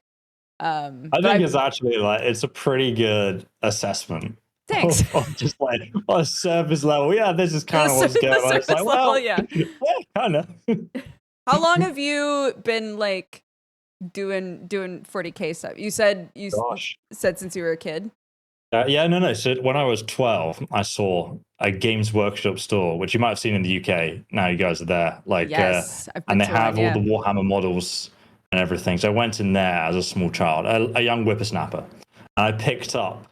I think it's actually it's a pretty good assessment. Thanks. Just like on a surface level, yeah, this is kind of what's going on. It's like, well, yeah, kind of. How long have you been doing 40K stuff? You said said since you were a kid. No. So when I was 12, I saw a Games Workshop store, which you might have seen in the UK. Now you guys are there, yes, and they have all the Warhammer models and everything. So I went in there as a small child, a young whippersnapper, and I picked up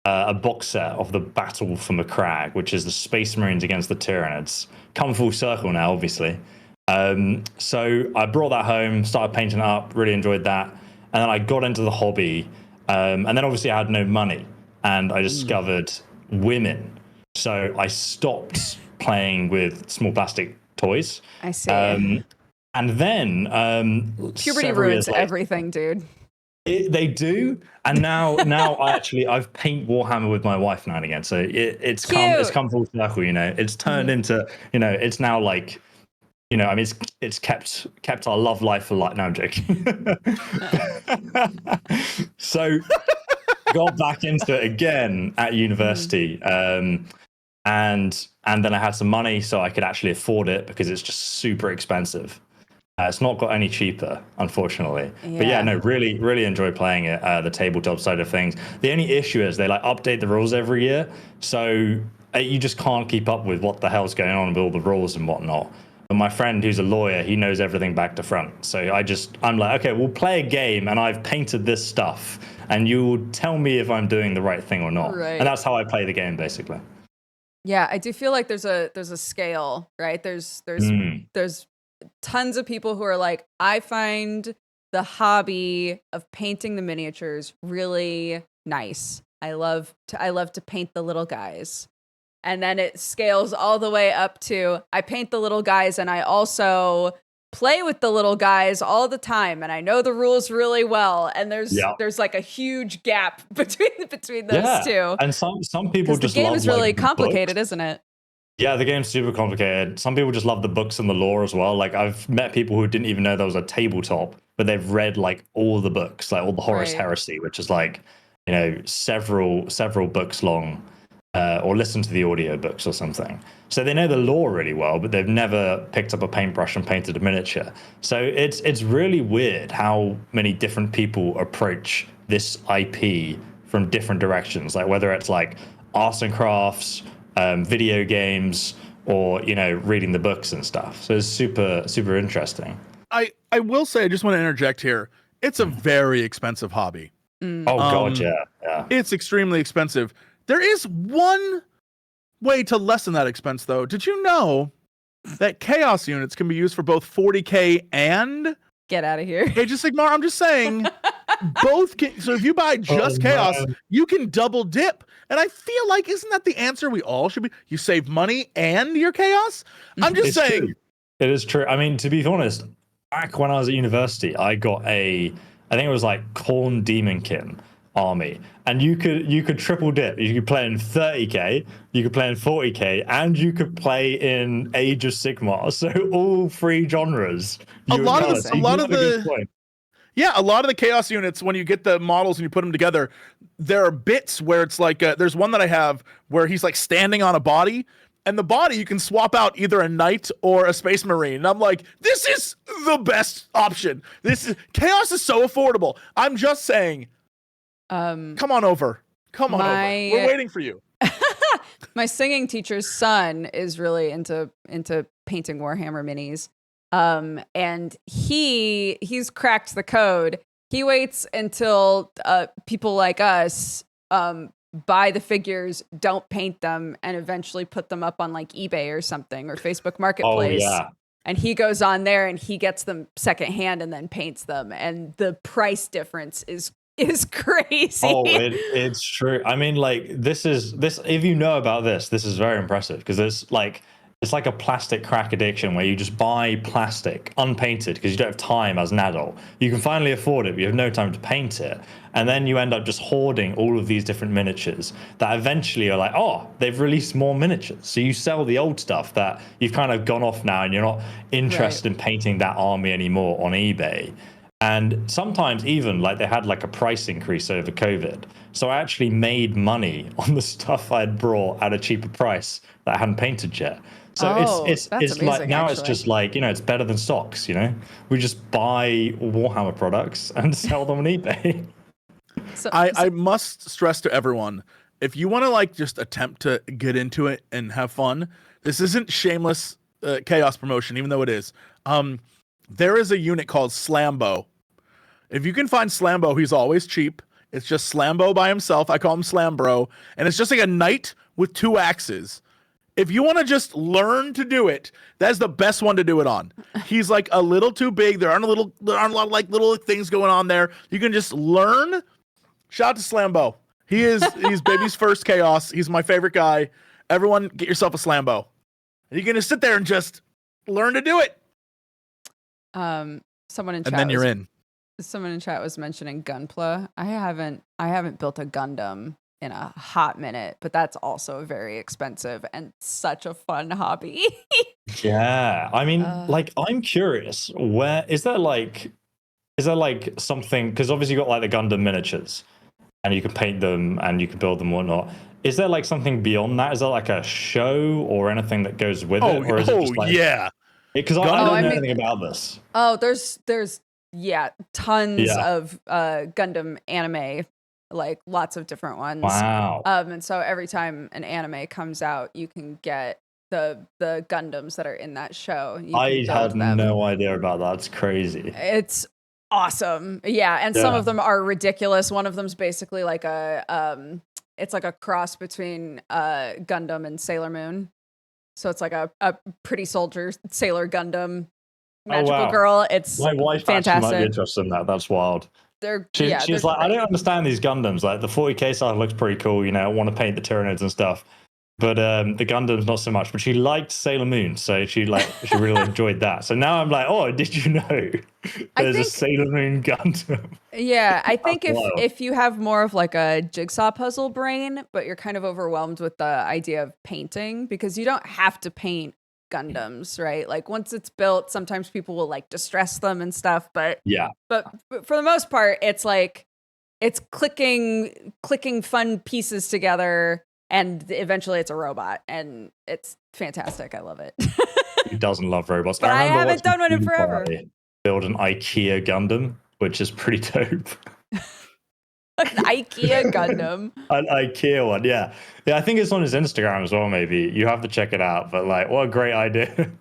a box set of the Battle for McCrag, which is the Space Marines against the Tyranids. Come full circle now, obviously. So I brought that home, started painting it up, really enjoyed that, and then I got into the hobby, and then obviously I had no money. And I discovered women. So I stopped playing with small plastic toys. I see. And then puberty ruins everything, dude. They do. And now I've paint Warhammer with my wife now and again. So it's come full circle, It's turned into, it's now like, I mean, it's kept our love life alive. No, I'm joking. So got back into it again at university, and then I had some money, so I could actually afford it because it's just super expensive. It's not got any cheaper, unfortunately. Yeah. But yeah, no, really, really enjoy playing it. The tabletop side of things. The only issue is they update the rules every year, so you just can't keep up with what the hell's going on with all the rules and whatnot. But my friend who's a lawyer, he knows everything back to front. So I'm like, okay, we'll play a game, and I've painted this stuff, and you tell me if I'm doing the right thing or not. Right. And that's how I play the game, basically. Yeah, I do feel like there's a scale, right? There's tons of people who are like, I find the hobby of painting the miniatures really nice. I love to paint the little guys. And then it scales all the way up to I paint the little guys and I also play with the little guys all the time and I know the rules really well. And there's like a huge gap between those two. And some people just the game love, is really complicated, books. Isn't it? Yeah, the game's super complicated. Some people just love the books and the lore as well. Like I've met people who didn't even know there was a tabletop, but they've read all the books, all the Horus Heresy, which is several books long. Or listen to the audio books or something. So they know the lore really well, but they've never picked up a paintbrush and painted a miniature. So it's really weird how many different people approach this IP from different directions, whether it's arts and crafts, video games, or reading the books and stuff. So it's super, super interesting. I will say, I just want to interject here. It's a very expensive hobby. Oh God, yeah. It's extremely expensive. There is one way to lessen that expense, though. Did you know that chaos units can be used for both 40K and Get out of here. Age of Sigmar? I'm just saying, both can. So if you buy just chaos, you can double dip. And I feel like, isn't that the answer we all should be? You save money and your chaos? I'm just saying. True. It is true. I mean, to be honest, back when I was at university, I got I think it was Khorne Demonkin army, and you could triple dip. You could play in 30K, you could play in 40K, and you could play in Age of Sigmar. So all three genres. A lot of the chaos units, when you get the models and you put them together, there are bits where it's there's one that I have where he's standing on a body, and the body you can swap out either a knight or a space marine. And I'm like, this is the best option. Chaos is so affordable. I'm just saying. Come on over. We're waiting for you. My singing teacher's son is really into painting Warhammer minis. And he's cracked the code. He waits until people like us buy the figures, don't paint them, and eventually put them up on like eBay or something or Facebook Marketplace. Oh yeah. And he goes on there and he gets them secondhand and then paints them. And the price difference is crazy. Oh, it's true. I mean, like this. If you know about this is very impressive because it's like a plastic crack addiction where you just buy plastic unpainted because you don't have time as an adult. You can finally afford it, but you have no time to paint it. And then you end up just hoarding all of these different miniatures that eventually are like, oh, they've released more miniatures. So you sell the old stuff that you've kind of gone off now and you're not interested in painting that army anymore on eBay. And sometimes even like they had like a price increase over COVID. So I actually made money on the stuff I'd brought at a cheaper price that I hadn't painted yet. So it's amazing, like now actually. It's just like, it's better than socks, We just buy Warhammer products and sell them on eBay. I must stress to everyone, if you want to like just attempt to get into it and have fun, this isn't shameless chaos promotion, even though it is. There is a unit called Slambo. If you can find Slambo, he's always cheap. It's just Slambo by himself. I call him Slambro. And it's just like a knight with 2 axes. If you want to just learn to do it, that's the best one to do it on. He's like a little too big. There aren't a lot of like little things going on there. You can just learn. Shout out to Slambo. He's baby's first chaos. He's my favorite guy. Everyone get yourself a Slambo. And you're going to sit there and just learn to do it. Someone in chat and then you're in. Someone in chat was mentioning Gunpla. I haven't built a Gundam in a hot minute, but that's also very expensive and such a fun hobby. Yeah, I mean, like I'm curious, where is there like something, because obviously you got like the Gundam miniatures and you can paint them and you can build them and whatnot. Is there like something beyond that? Is there like a show or anything that goes with it, or is it just like yeah? Because I don't know anything about this. Oh, there's tons of Gundam anime, like lots of different ones. Wow. And so every time an anime comes out, you can get the Gundams that are in that show. I had no idea about that. It's crazy. It's awesome. Yeah, and some of them are ridiculous. One of them's basically like it's like a cross between Gundam and Sailor Moon. So it's like a pretty soldier Sailor Gundam magical girl. It's my wife fantastic. Actually might be interested in that. That's wild. She's like, I don't understand these Gundams. Like the 40k side looks pretty cool. I want to paint the Tyranids and stuff, but the Gundams not so much. But she liked Sailor Moon, so she really enjoyed that. So now I'm like, oh, did you know there's a Sailor Moon Gundam? Yeah, I think if you have more of like a jigsaw puzzle brain, but you're kind of overwhelmed with the idea of painting, because you don't have to paint Gundams, right? Like once it's built, sometimes people will like distress them and stuff, but for the most part, it's like it's clicking fun pieces together, and eventually it's a robot, and it's fantastic. I love it. Who doesn't love robots? But I haven't done one in forever. Build an IKEA Gundam, which is pretty dope. An IKEA Gundam. An IKEA one, yeah. Yeah, I think it's on his Instagram as well, maybe. You have to check it out, but like, what a great idea.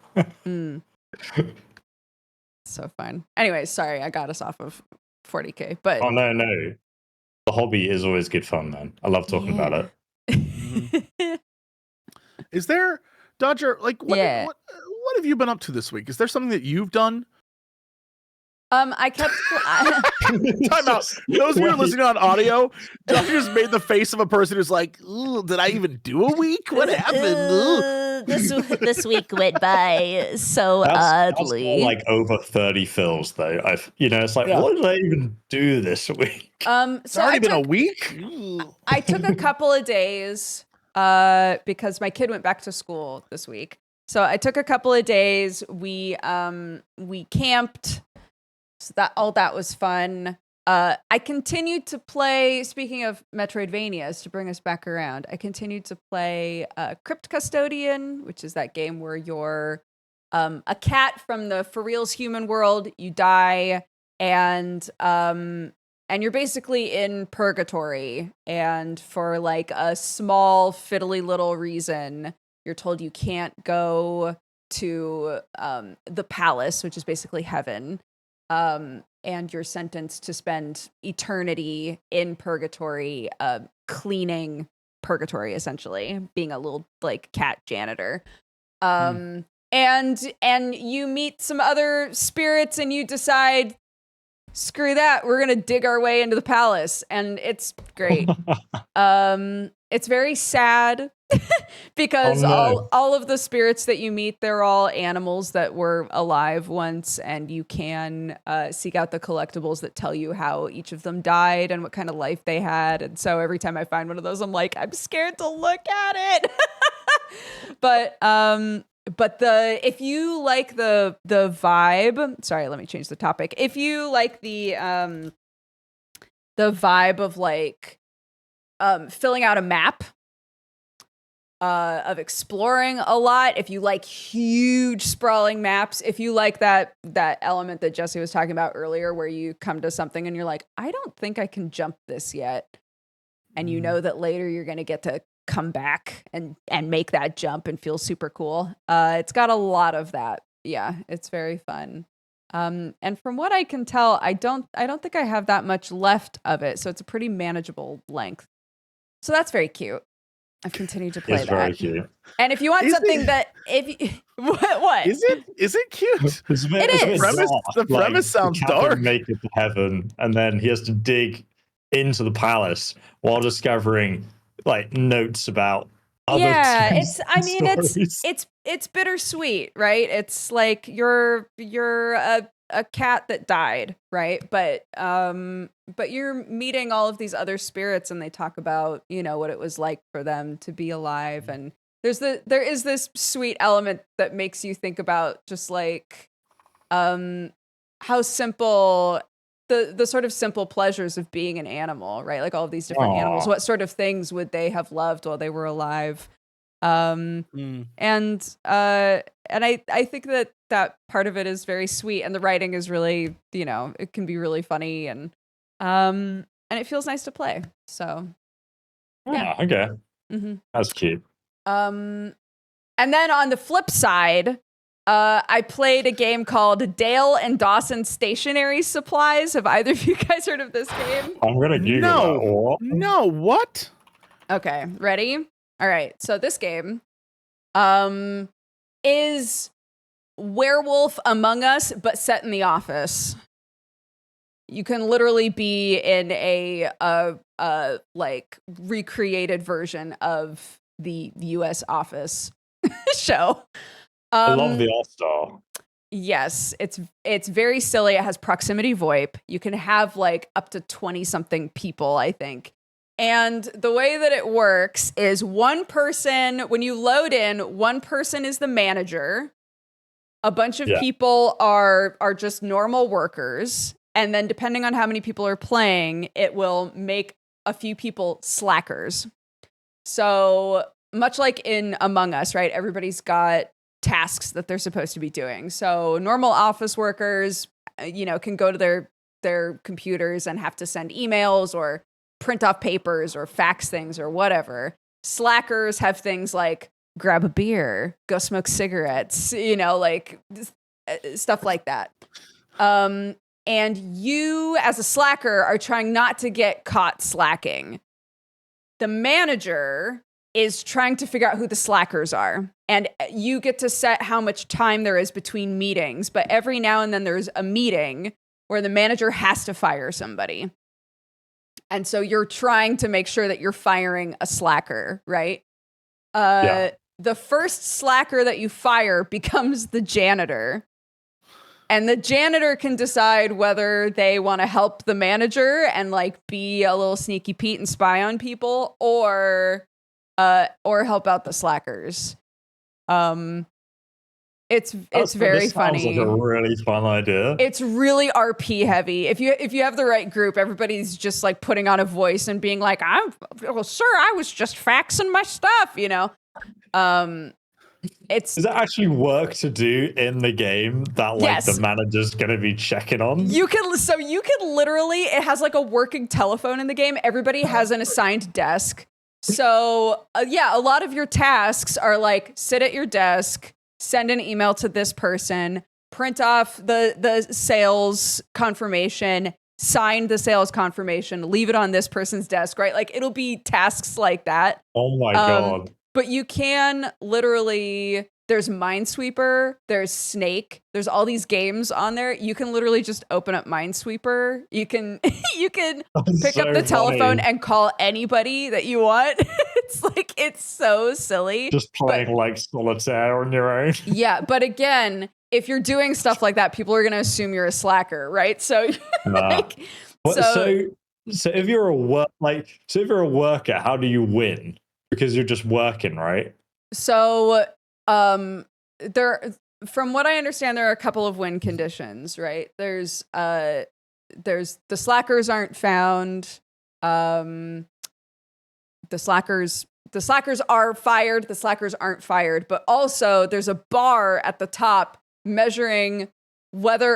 So fun. Anyway, sorry, I got us off of 40K, but... Oh, no. The hobby is always good fun, man. I love talking about it. Is there, Dodger, like, what have you been up to this week? Is there something that you've done? I kept... Time out. Those of you who are listening on audio, Dodger just made the face of a person who's like, did I even do a week? What happened? This week went by so oddly. That's like over 30 fills, though. It's like, what did I even do this week? It's already been a week? I took a couple of days because my kid went back to school this week. So I took a couple of days. We camped. So that was fun. I continued to play, speaking of Metroidvanias, to bring us back around, I continued to play Crypt Custodian, which is that game where you're a cat from the For Reals human world. You die, and you're basically in purgatory, and for like a small fiddly little reason, you're told you can't go to the palace, which is basically heaven, and you're sentenced to spend eternity in purgatory, cleaning purgatory, essentially being a little like cat janitor. And you meet some other spirits, and you decide, screw that, we're gonna dig our way into the palace, and it's great. It's very sad because all of the spirits that you meet, they're all animals that were alive once, and you can seek out the collectibles that tell you how each of them died and what kind of life they had. And so every time I find one of those, I'm like, I'm scared to look at it. But if you like the vibe, sorry, let me change the topic. If you like the vibe of like filling out a map, of exploring a lot, if you like huge sprawling maps, if you like that element that Jesse was talking about earlier, where you come to something and you're like, I don't think I can jump this yet, and you know that later you're going to get to come back and make that jump and feel super cool. It's got a lot of that. Yeah, it's very fun. And from what I can tell, I don't think I have that much left of it, so it's a pretty manageable length. So that's very cute. I've continued to play that. It's very cute. And if you want something that, what is it cute? It is. The premise sounds dark. Make it to heaven, and then he has to dig into the palace while discovering like notes about other it's bittersweet, right? It's like you're a cat that died, right? But you're meeting all of these other spirits, and they talk about, you know, what it was like for them to be alive, and there is this sweet element that makes you think about just like how simple the sort of simple pleasures of being an animal, right? Like all of these different animals, what sort of things would they have loved while they were alive? And I think that part of it is very sweet, and the writing is really, you know, it can be really funny, and it feels nice to play. So yeah. Okay. That's cute. And then on the flip side, I played a game called Dale and Dawson Stationery Supplies. Have either of you guys heard of this game? I'm gonna Google that. No, what? Okay, ready? All right, so this game is Werewolf Among Us, but set in the office. You can literally be in a like recreated version of the U.S. Office show. I love the All-Star. Yes, it's very silly. It has proximity VoIP. You can have like up to 20-something people, I think. And the way that it works is one person, when you load in, one person is the manager. A bunch of people are just normal workers. And then depending on how many people are playing, it will make a few people slackers. So much like in Among Us, right? Everybody's got tasks that they're supposed to be doing. So normal office workers, you know, can go to their computers and have to send emails or print off papers or fax things or whatever. Slackers have things like grab a beer, go smoke cigarettes, you know, like stuff like that. And you as a slacker are trying not to get caught slacking. The manager is trying to figure out who the slackers are. And you get to set how much time there is between meetings. But every now and then there's a meeting where the manager has to fire somebody. And so you're trying to make sure that you're firing a slacker, right? The first slacker that you fire becomes the janitor. And the janitor can decide whether they want to help the manager and like be a little sneaky Pete and spy on people, or help out the slackers. It's very funny. Sounds like a really fun idea. It's really RP heavy. If you have the right group, everybody's just like putting on a voice and being like, sir, I was just faxing my stuff, you know. It's Is that actually work to do in the game that like Yes. the manager's gonna be checking on? you can literally, it has like a working telephone in the game. Everybody has an assigned desk. So yeah, a lot of your tasks are like sit at your desk, send an email to this person, print off the sales confirmation, sign the sales confirmation, leave it on this person's desk, right? Like it'll be tasks like that. Oh my god. But you can literally, there's Minesweeper, there's Snake, there's all these games on there. You can literally just open up Minesweeper. You can pick up the telephone and call anybody that you want. It's so silly. Just playing like solitaire on your own. Yeah, but again, if you're doing stuff like that, people are going to assume you're a slacker, right? So So if you're a worker, how do you win? Because you're just working, right? So there, from what I understand, there are a couple of win conditions, right? There's the slackers aren't found. The slackers are fired. The slackers aren't fired. But also there's a bar at the top measuring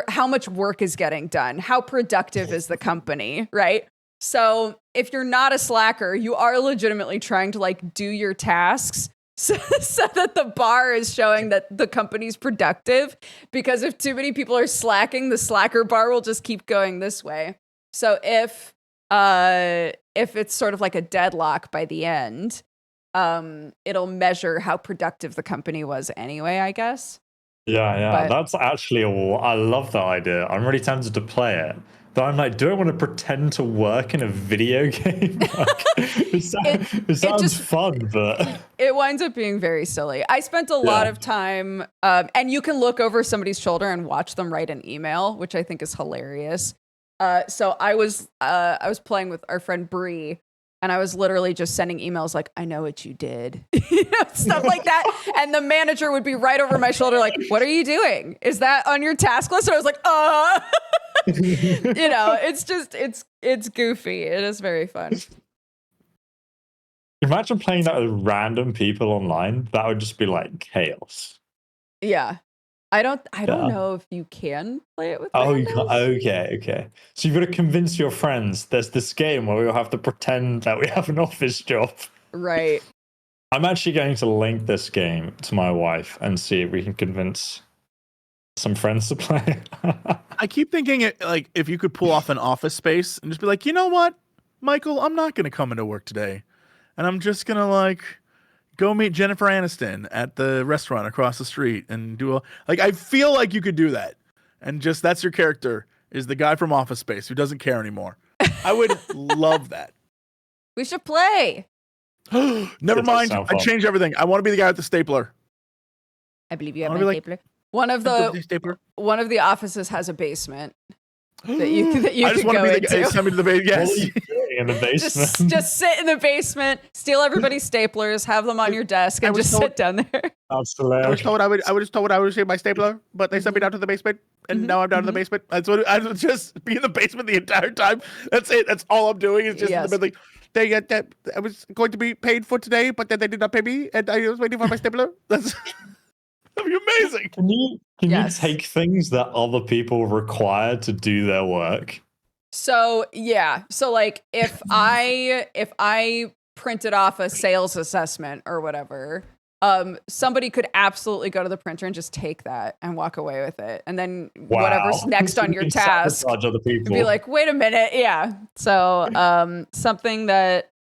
how much work is getting done, how productive is the company, right? So if you're not a slacker, you are legitimately trying to like do your tasks so that the bar is showing that the company's productive. Because if too many people are slacking, the slacker bar will just keep going this way. So if it's sort of like a deadlock by the end, it'll measure how productive the company was anyway, I guess. Yeah. That's actually I love that idea. I'm really tempted to play it. But I'm like, do I want to pretend to work in a video game? It sounds fun, but it winds up being very silly. I spent a lot of time, and you can look over somebody's shoulder and watch them write an email, which I think is hilarious. So I was playing with our friend Bree, and I was literally just sending emails like, I know what you did, stuff like that. And the manager would be right over my shoulder like, what are you doing? Is that on your task list? And I was like, it's goofy. It is very fun. Imagine playing that with random people online. That would just be like chaos. Yeah. I don't know if you can play it with randoms. Okay. So you've got to convince your friends there's this game where we all have to pretend that we have an office job. Right. I'm actually going to link this game to my wife and see if we can convince some friends to play. I keep thinking if you could pull off an Office Space and just be like, you know what, Michael, I'm not going to come into work today. And I'm just going to go meet Jennifer Aniston at the restaurant across the street and do I feel like you could do that. And just that's your character is the guy from Office Space who doesn't care anymore. I would love that. We should play. Never mind. I changed everything. I want to be the guy with the stapler. I believe you have my stapler. One of the offices has a basement that you can go into. Send me to the basement. Yes. In the basement. Just sit in the basement, steal everybody's staplers, have them on your desk, and just sit down there. That's hilarious. I was told I would receive my stapler, but they sent me down to the basement, and now I'm down in the basement. That's what I would just be in the basement the entire time. That's it. That's all I'm doing is just in the middle. I was going to be paid for today, but then they did not pay me, and I was waiting for my stapler. That'd be amazing. Can you take things that other people require to do their work? So yeah. So like if I printed off a sales assessment or whatever, somebody could absolutely go to the printer and just take that and walk away with it. And then whatever's next on your task, be like, wait a minute. Yeah. So something that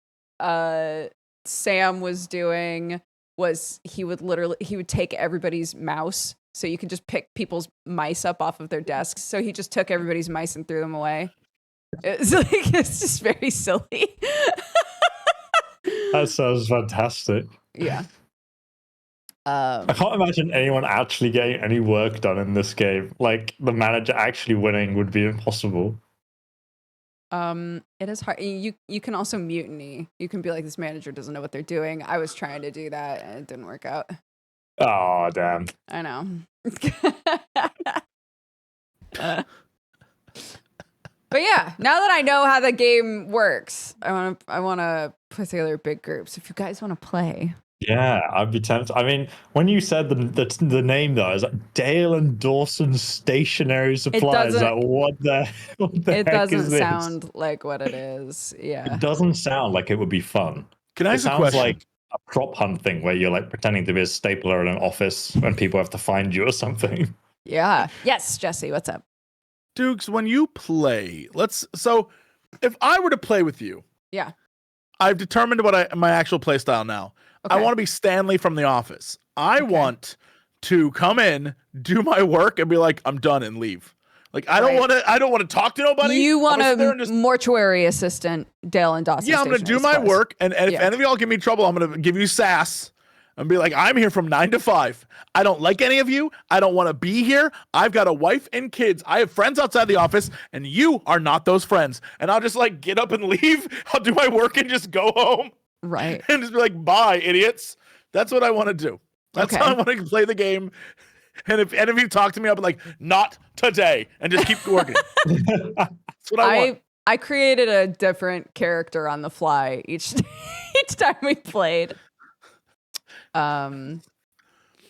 Sam was doing was he would take everybody's mouse. So you can just pick people's mice up off of their desks. So he just took everybody's mice and threw them away. It's just very silly. That sounds fantastic. Yeah. I can't imagine anyone actually getting any work done in this game. Like the manager actually winning would be impossible. It is hard. You can also mutiny. You can be like, this manager doesn't know what they're doing. I was trying to do that and it didn't work out. Oh damn. I know. But yeah, now that I know how the game works, I want to put together big groups. If you guys want to play, Yeah, I'd be tempted. I mean, when you said the name though, I was like Dale and Dawson Stationery Supplies. Like, what the It heck doesn't is this? sound like what it is. Yeah. It doesn't sound like it would be fun. Can I It ask a sounds question? like a prop hunt thing where you're like pretending to be a stapler in an office when people have to find you or something. Yeah. Yes, Jesse, what's up? Dukes, when you play, so if I were to play with you, Yeah. I've determined what my actual play style now. I Okay. want to be Stanley from The Office. I want to come in, do my work, and be like, I'm done, and leave. Like I don't want to talk to nobody. You want a just, mortuary assistant, Dale and Dawson. yeah, I'm gonna do my work, and if any of y'all give me trouble, I'm gonna give you sass and be like, I'm here from 9 to 5. I don't like any of you. I don't want to be here. I've got a wife and kids. I have friends outside the office, and you are not those friends. And I'll just like get up and leave. I'll do my work and just go home. Right. And just be like, bye, idiots. That's what I want to do. That's how I want to play the game. And if any of you talk to me, I'll be like, not today, and just keep working. That's what I want. I created a different character on the fly each time we played.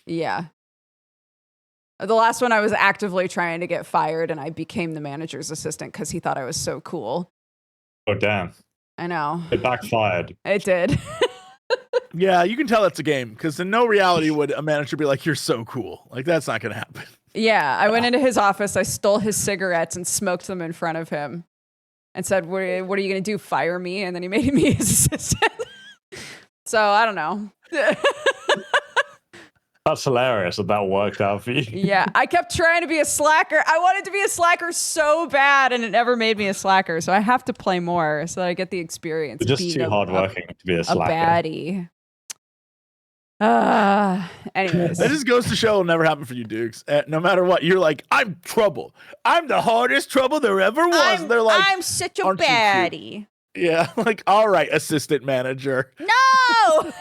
Yeah. The last one I was actively trying to get fired, and I became the manager's assistant because he thought I was so cool. Oh damn! I know. It backfired. It did. Yeah, you can tell that's a game because in no reality would a manager be like, "You're so cool." Like that's not gonna happen. Yeah, I went into his office. I stole his cigarettes and smoked them in front of him, and said, "What are you gonna do? Fire me?" And then he made me his assistant. So I don't know. That's hilarious that worked out for you. Yeah, I kept trying to be a slacker. I wanted to be a slacker so bad, and it never made me a slacker. So I have to play more so that I get the experience. You're just too hardworking to be a slacker. A baddie. Anyways. That just goes to show it'll never happen for you, Dukes. No matter what, you're like, I'm trouble. I'm the hardest trouble there ever was. And they're like, I'm such a "Aren't you cute?" baddie. Yeah, like, all right, assistant manager. No!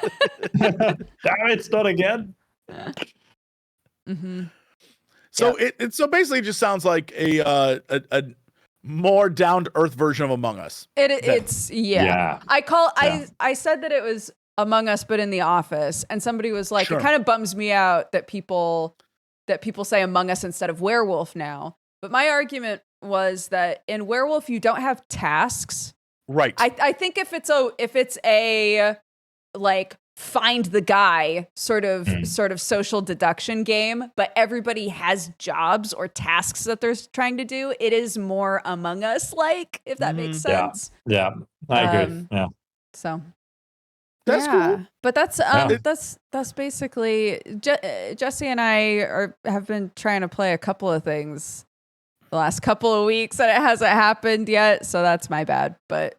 Damn it, it's not again. Mm-hmm. So it so basically just sounds like a more down to earth version of Among Us. It's Yeah. I said that it was Among Us, but in the office, and somebody was like, Sure. It kind of bums me out that people say Among Us instead of Werewolf now. But my argument was that in Werewolf you don't have tasks. Right. I think if it's a like find the guy sort of social deduction game, but everybody has jobs or tasks that they're trying to do, it is more Among Us like, if that makes sense. Yeah, I agree. Yeah. So That's cool. But that's basically Jesse and I have been trying to play a couple of things the last couple of weeks and it hasn't happened yet, so that's my bad. But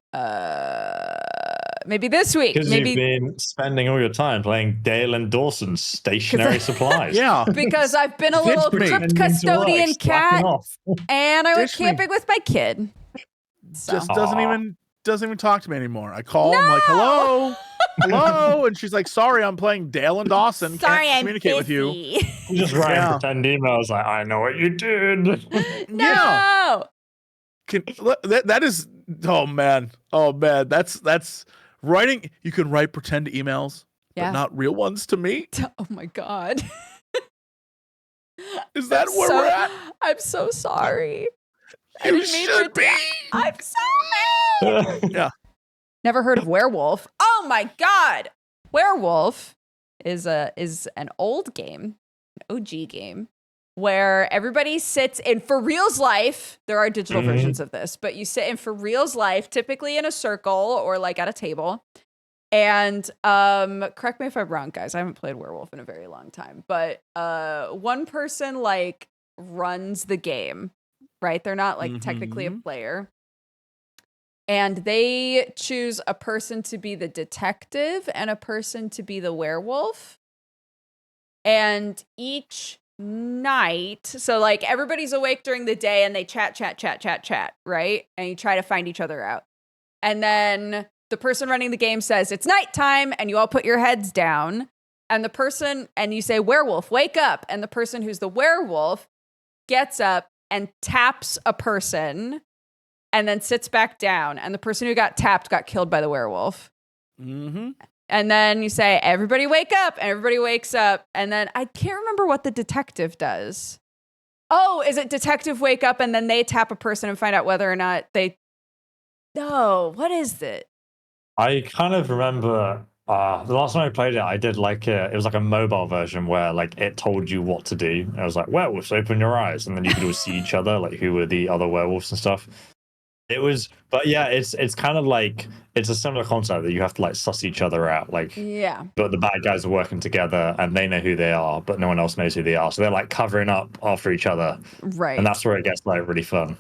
maybe this week. Because you've been spending all your time playing Dale and Dawson's Stationary Supplies. Yeah. Because I've been a little Crypt Custodian cat, and I went camping with my kid. So. Just doesn't even talk to me anymore. I call him like, hello, and she's like, sorry, I'm playing Dale and Dawson. Sorry, Can't I'm communicate with you. You just write pretend emails like, I know what you did. No. Yeah. That is, oh man, that's writing. You can write pretend emails, but not real ones to me. Oh my God. Is that where we're at? I'm so sorry. You should be. I'm sorry. Yeah. Never heard of Werewolf. Oh my God. Werewolf is an old game, an OG game, where everybody sits in for real's life. There are digital versions of this, but you sit in for real's life, typically in a circle or like at a table. And correct me if I'm wrong, guys. I haven't played Werewolf in a very long time, but one person like runs the game, right? They're not like technically a player. And they choose a person to be the detective and a person to be the werewolf. And each night, so like everybody's awake during the day and they chat, right? And you try to find each other out. And then the person running the game says, it's nighttime, and you all put your heads down. And you say, werewolf, wake up. And the person who's the werewolf gets up and taps a person and then sits back down. And the person who got tapped got killed by the werewolf. Mm-hmm. And then you say, everybody wake up, and everybody wakes up. And then I can't remember what the detective does. Oh, is it detective wake up and then they tap a person and find out whether or not they... No, what is it? I kind of remember the last time I played it, I did it was like a mobile version where like it told you what to do. I was like, werewolves, open your eyes. And then you could all see each other, like who were the other werewolves and stuff. It was, but yeah, it's kind of like, it's a similar concept that you have to like suss each other out. Like, yeah, but the bad guys are working together and they know who they are, but no one else knows who they are. So they're like covering up after each other. Right. And that's where it gets like really fun.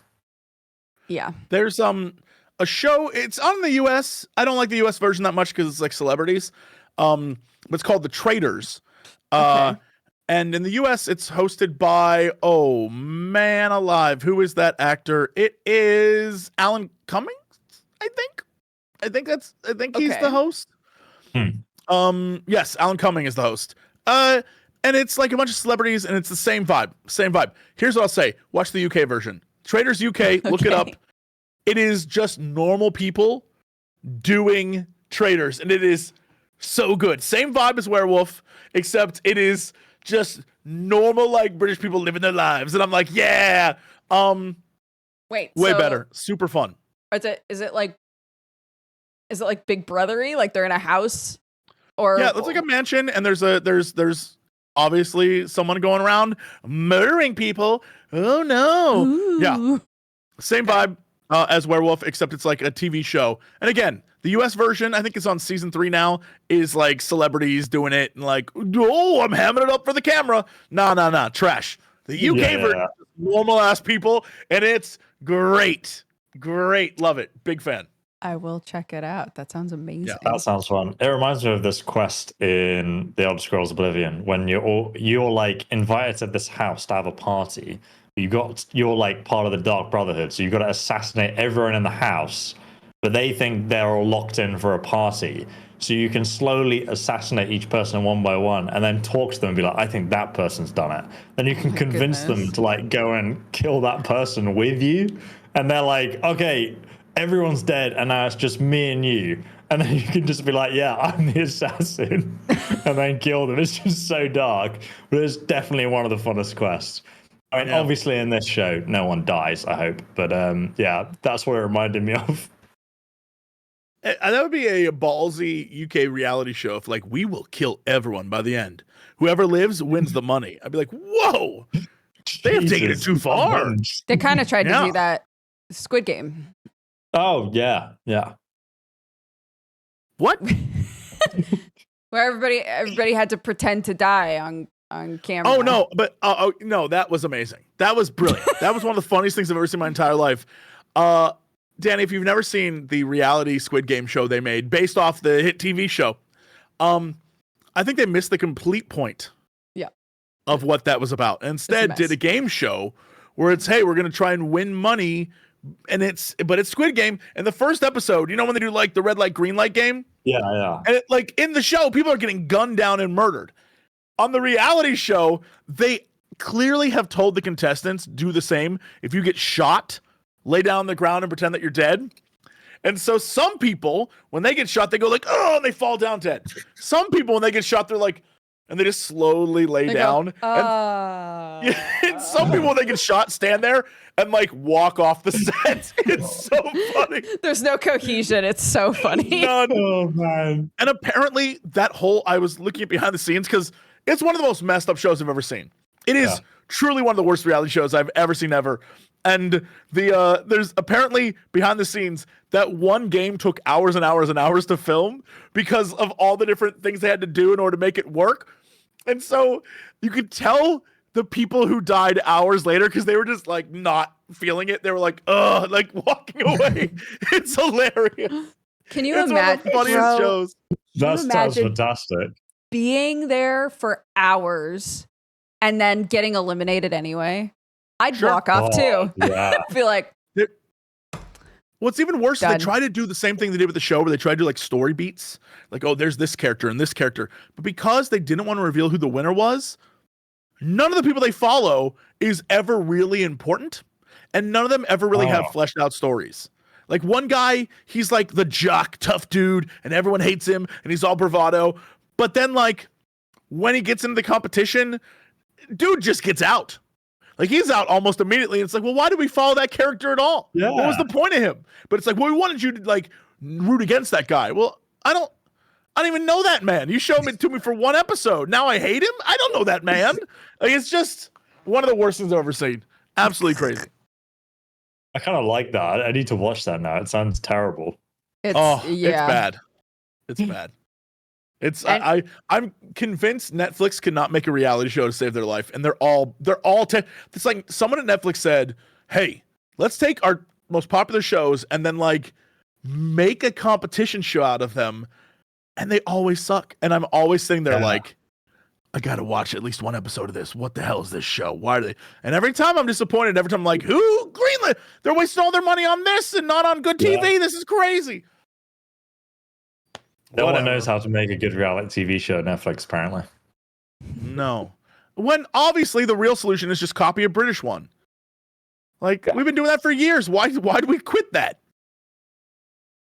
Yeah. There's a show, it's on the US. I don't like the US version that much because it's like celebrities. But it's called The Traitors. Okay. And in the US, it's hosted by, oh man alive, who is that actor? It is Alan Cummings, I think. I think he's the host. Yes, Alan Cummings is the host. And it's like a bunch of celebrities, and it's the same vibe. Here's what I'll say: watch the UK version, Traitors UK. Look it up. It is just normal people doing Traitors, and it is so good. Same vibe as Werewolf, except it is just normal, like British people living their lives, and I'm like, yeah. Wait, way better, super fun. Is it like Big Brothery? Like they're in a house, or yeah, it's like a mansion, and there's obviously someone going around murdering people. Oh no! Ooh. Yeah, same vibe as Werewolf, except it's like a TV show. And again, the US version, I think it's on season 3 now, is like celebrities doing it and like, oh, I'm hamming it up for the camera. Nah, trash. The UK version, normal ass people, and it's great. Love it. Big fan. I will check it out. That sounds amazing. Yeah, that sounds fun. It reminds me of this quest in The Elder Scrolls Oblivion when you're like invited to this house to have a party. You're like part of the Dark Brotherhood, so you've got to assassinate everyone in the house, but they think they're all locked in for a party. So you can slowly assassinate each person one by one and then talk to them and be like, I think that person's done it. Then you can convince them to like go and kill that person with you. And they're like, okay, everyone's dead and now it's just me and you. And then you can just be like, yeah, I'm the assassin. And then kill them. It's just so dark. But it's definitely one of the funnest quests. I mean, obviously in this show, no one dies, I hope. But yeah, that's what it reminded me of. That would be a ballsy UK reality show if like, we will kill everyone by the end. Whoever lives wins the money. I'd be like, whoa, they have taken it too far. They kind of tried to do that. Squid Game. Oh, yeah. What? Where everybody had to pretend to die on camera. Oh no, but no, that was amazing. That was brilliant. That was one of the funniest things I've ever seen in my entire life. Danny, if you've never seen the reality Squid Game show they made based off the hit TV show, I think they missed the complete point of what that was about. And instead did a game show where it's, hey, we're going to try and win money, but it's Squid Game. And the first episode, you know when they do like the red light, green light game? Yeah. And like in the show, people are getting gunned down and murdered. On the reality show, they clearly have told the contestants, do the same. If you get shot, lay down on the ground and pretend that you're dead. And so some people, when they get shot, they go like, oh, and they fall down dead. Some people, when they get shot, they're like, and they just slowly lay down. And some people, when they get shot, stand there and like walk off the set. It's so funny. There's no cohesion. It's so funny. None. Oh, man. And apparently I was looking at behind the scenes because it's one of the most messed up shows I've ever seen. It is truly one of the worst reality shows I've ever seen ever. And there's apparently behind the scenes that one game took hours and hours and hours to film because of all the different things they had to do in order to make it work. And so you could tell the people who died hours later because they were just like not feeling it. They were like, ugh, like walking away. It's hilarious. Can you imagine? imagine? One of the funniest shows. That sounds fantastic. Being there for hours and then getting eliminated anyway. I'd walk off too. Yeah. I'd be like, what's even worse is they try to do the same thing they did with the show where they try to do like story beats. Like, oh, there's this character and this character. But because they didn't want to reveal who the winner was, none of the people they follow is ever really important. And none of them ever really have fleshed out stories. Like one guy, he's like the jock, tough dude, and everyone hates him, and he's all bravado. But then like when he gets into the competition, dude just gets out. Like he's out almost immediately. And it's like, well, why did we follow that character at all? Yeah. What was the point of him? But it's like, well, we wanted you to like root against that guy. Well, I don't even know that man. You showed it to me for one episode. Now I hate him. I don't know that man. Like it's just one of the worst things I've ever seen. Absolutely crazy. I kind of like that. I need to watch that now. It sounds terrible. It's bad. It's bad. I'm convinced Netflix cannot make a reality show to save their life, and they're all it's like someone at Netflix said, "Hey, let's take our most popular shows and then like make a competition show out of them," and they always suck. And I'm always sitting there like, I gotta watch at least one episode of this. What the hell is this show? Why are they? And every time I'm disappointed. Every time I'm like, who greenlit? They're wasting all their money on this and not on good TV. This is crazy. No one knows how to make a good reality TV show at Netflix, apparently. No. When obviously the real solution is just copy a British one. Like, we've been doing that for years. Why do we quit that?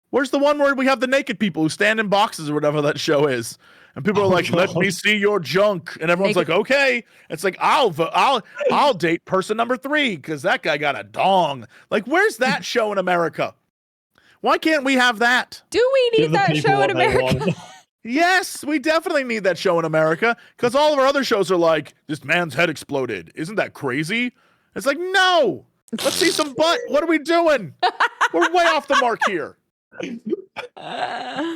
Where's the one where we have the naked people who stand in boxes or whatever that show is? And people are like, let me see your junk. And everyone's like, okay. It's like, I'll date person number 3 because that guy got a dong. Like, where's that show in America? Why can't we have that? Do we need that show in America? Yes, we definitely need that show in America because all of our other shows are like, this man's head exploded. Isn't that crazy? It's like, no. Let's see some butt. What are we doing? We're way off the mark here.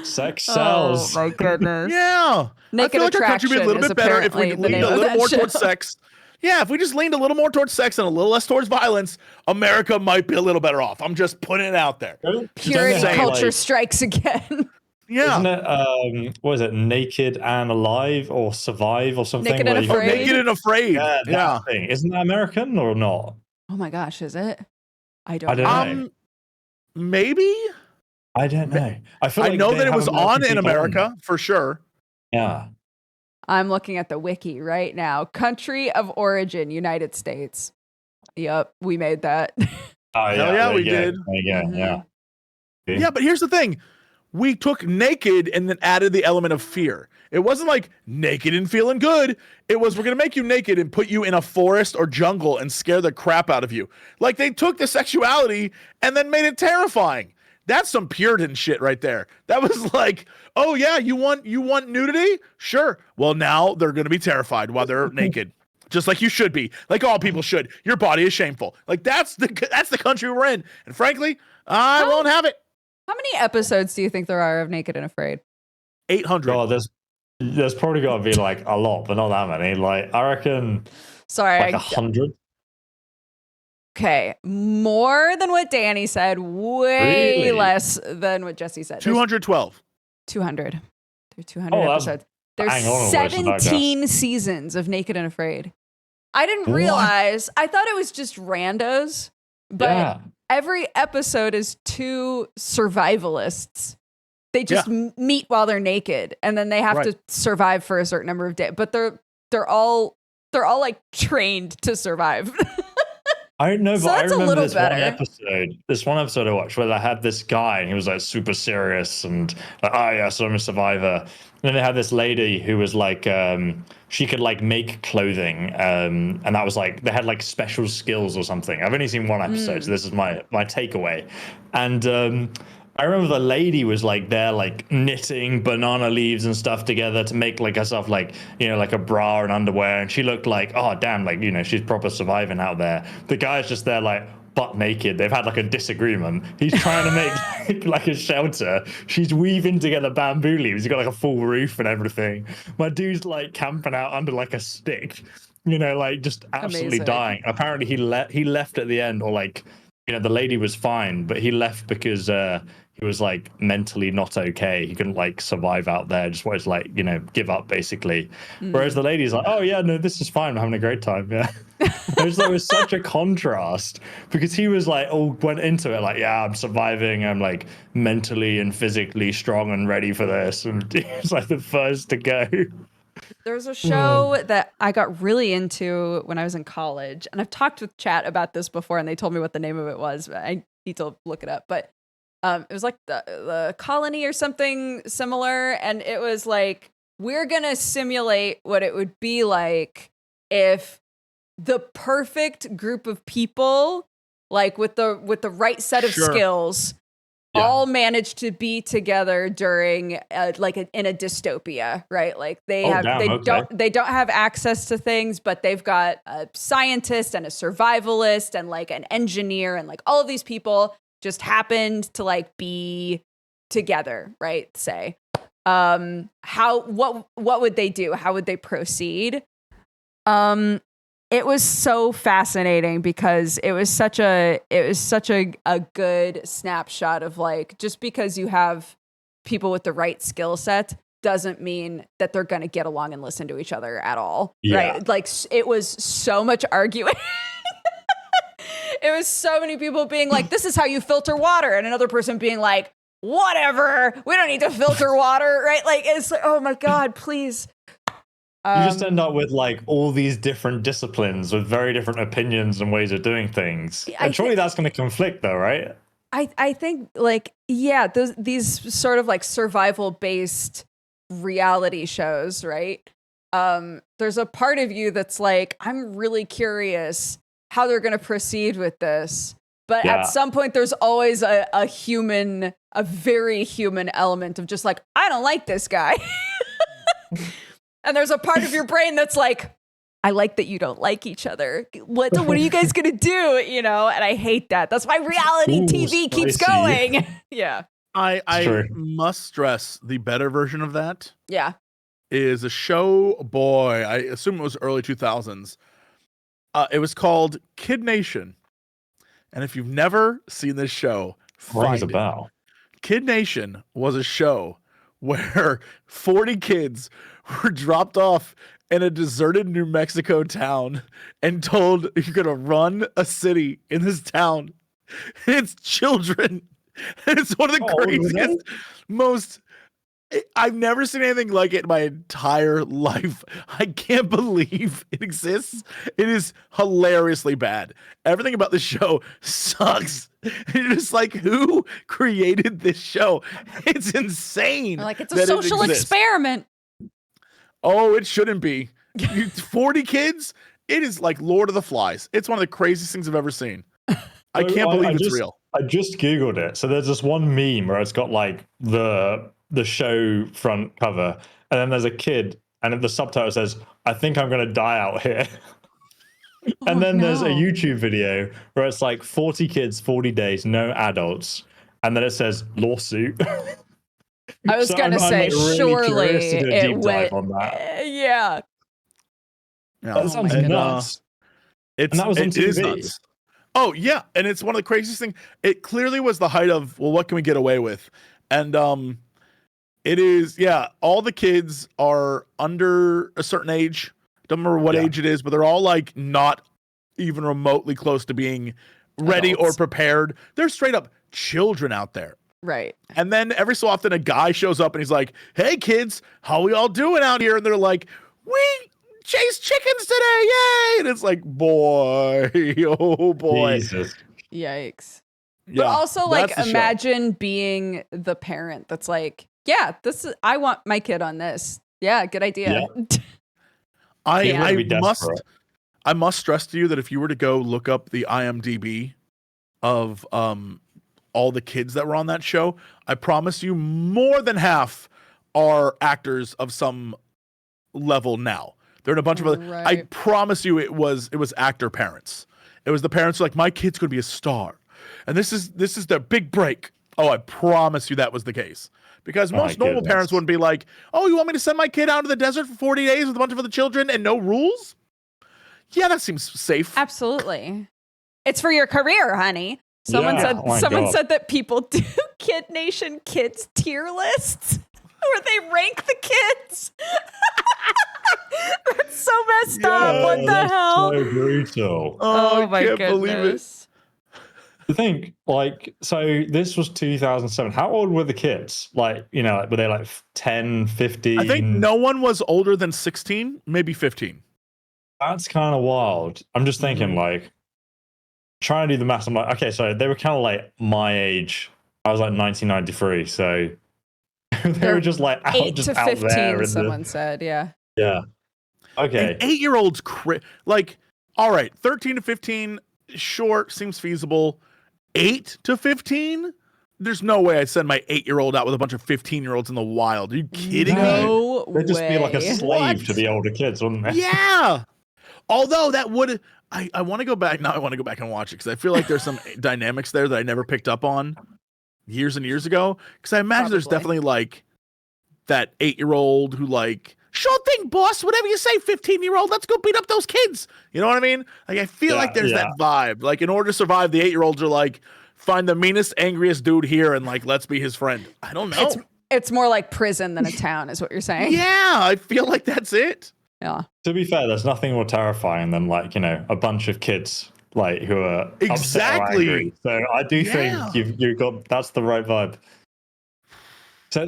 Sex sells. Oh my goodness. Yeah. Naked I feel like our country would be a little bit better if we leaned a little more towards sex. Yeah, if we just leaned a little more towards sex and a little less towards violence, America might be a little better off. I'm just putting it out there. Purity culture strikes again. Yeah. Isn't it, what is it, Naked and Alive or Survive or something? Naked and Afraid? Naked and Afraid. Yeah. Thing. Isn't that American or not? Oh my gosh, is it? I don't know. Maybe? I don't know. I know that it was on in America for sure. Yeah. I'm looking at the wiki right now. Country of origin, United States. Yep, we made that. Oh, yeah, we did. Yeah. Yeah, but here's the thing. We took naked and then added the element of fear. It wasn't like naked and feeling good. It was, we're going to make you naked and put you in a forest or jungle and scare the crap out of you. Like they took the sexuality and then made it terrifying. That's some Puritan shit right there. That was like, oh yeah, you want nudity? Sure. Well, now they're going to be terrified while they're naked. Just like you should be. Like all people should. Your body is shameful. Like that's the country we're in. And frankly, I won't have it. How many episodes do you think there are of Naked and Afraid? 800. God, there's probably got to be like a lot, but not that many. Like I reckon like 100. Okay, more than what Danny said, way less than what Jesse said. 212. 200. There's 200 episodes. There's 17 seasons of Naked and Afraid. I didn't realize. I thought it was just randos, but every episode is 2 survivalists. They just meet while they're naked, and then they have to survive for a certain number of days. But they're all like trained to survive. I don't know, so but I remember this one episode I watched where they had this guy and he was like super serious and like, oh yeah, so I'm a survivor. And then they had this lady who was like, she could like make clothing, and that was like, they had like special skills or something. I've only seen one episode, so this is my takeaway. And I remember the lady was like there, like knitting banana leaves and stuff together to make like herself like, you know, like a bra and underwear. And she looked like, oh damn, like, you know, she's proper surviving out there. The guy's just there like butt naked. They've had like a disagreement. He's trying to make like a shelter. She's weaving together bamboo leaves. He's got like a full roof and everything. My dude's like camping out under like a stick, you know, like just absolutely dying. Apparently he left at the end, or like, you know, the lady was fine, but he left because he was like mentally not okay. He couldn't like survive out there. Just wanted to like, you know, give up basically. Whereas the lady's like, oh yeah, no, this is fine. I'm having a great time. Yeah. It was such a contrast because he was like, went into it like, yeah, I'm surviving. I'm like mentally and physically strong and ready for this. And he was like the first to go. There's a show that I got really into when I was in college, and I've talked with chat about this before, and they told me what the name of it was, but I need to look it up. But it was like the colony or something similar, and it was like, we're gonna simulate what it would be like if the perfect group of people, like with the right set of skills, all managed to be together during in a dystopia, right? Like they don't have access to things, but they've got a scientist and a survivalist and like an engineer, and like all of these people just happened to like be together, right? Say, what would they do? How would they proceed? It was so fascinating because it was such a good snapshot of like, just because you have people with the right skill set doesn't mean that they're going to get along and listen to each other at all. Right? Like it was so much arguing. It was so many people being like, this is how you filter water. And another person being like, whatever, we don't need to filter water. Right? Like, it's like, oh my God, please. You just end up with like all these different disciplines with very different opinions and ways of doing things. And surely that's going to conflict though, right? I think like, yeah, these sort of like survival based reality shows, right? There's a part of you that's like, I'm really curious how they're going to proceed with this. But at some point, there's always a very human element of just like, I don't like this guy. And there's a part of your brain that's like, I like that you don't like each other. What are you guys going to do? You know, and I hate that. That's why reality TV keeps going. Yeah. I must stress the better version of that. Yeah. Is a show, boy, I assume it was early 2000s. It was called Kid Nation. And if you've never seen this show, find it. Kid Nation was a show where 40 kids were dropped off in a deserted New Mexico town and told you're going to run a city in this town. It's children. It's one of the craziest, most... I've never seen anything like it in my entire life. I can't believe it exists. It is hilariously bad. Everything about the show sucks. You're just like, who created this show? It's insane. Like, it's a social experiment. Oh, it shouldn't be. 40 kids? It is like Lord of the Flies. It's one of the craziest things I've ever seen. I can't believe it's real. I just Googled it. So there's this one meme where it's got like the show front cover, and then there's a kid, and the subtitle says, I think I'm going to die out here. And then there's a YouTube video where it's like 40 kids, 40 days, no adults. And then it says lawsuit. I was going to say, really surely it went. Yeah. That sounds nuts. And that was on TV. It is nuts. Oh, yeah. And it's one of the craziest things. It clearly was the height of, well, what can we get away with? And it is, all the kids are under a certain age. Don't remember what age it is, but they're all like not even remotely close to being ready or prepared. They're straight up children out there. Right. And then every so often a guy shows up and he's like, hey kids, how we all doing out here? And they're like, we chase chickens today, yay! And it's like, boy, oh boy. Jesus. Yikes. Yeah, but also like imagine show. Being the parent that's like, yeah, I want my kid on this. Yeah, good idea. Yeah. I must stress to you that if you were to go look up the IMDb of all the kids that were on that show, I promise you more than half are actors of some level now. They're in a bunch of other, I promise you it was actor parents. It was the parents who were like, my kid's gonna be a star. And this is their big break. Oh, I promise you that was the case. Because most normal parents wouldn't be like, oh, you want me to send my kid out into the desert for 40 days with a bunch of other children and no rules? Yeah, that seems safe. Absolutely. It's for your career, honey. Someone said that people do Kid Nation kids tier lists where they rank the kids. That's so messed up. What the hell? So brutal. Oh my goodness. Believe it. I think, like, so this was 2007. How old were the kids? Like, you know, were they like 10, 15? I think no one was older than 16, maybe 15. That's kind of wild. I'm just thinking, like, trying to do the math. I'm like, okay, so they were kind of like my age I was like 1993, so they were just like out, 8 just to out 15, there. someone said, yeah. Yeah. Okay. An 8-year-old's like, all right, 13 to 15, sure, seems feasible. 8 to 15? There's no way I'd send my 8-year-old out with a bunch of 15-year-olds in the wild. Are you kidding me? No They'd just be like a way. slave to the older kids, wouldn't they? Yeah. Although that would, I want to go back. Now I want to go back and watch it because I feel like there's some dynamics there that I never picked up on years and years ago. Because I imagine there's definitely like that 8-year-old who like, sure thing, boss, whatever you say, 15-year-old, let's go beat up those kids. You know what I mean? Like, I feel like there's that vibe. Like, in order to survive, the 8-year-olds are like, find the meanest, angriest dude here and like, let's be his friend. I don't know. It's more like prison than a town, is what you're saying. Yeah, I feel like that's it. Yeah. To be fair, there's nothing more terrifying than like, you know, a bunch of kids like who are upset or angry. So I do think you've got, that's the right vibe. So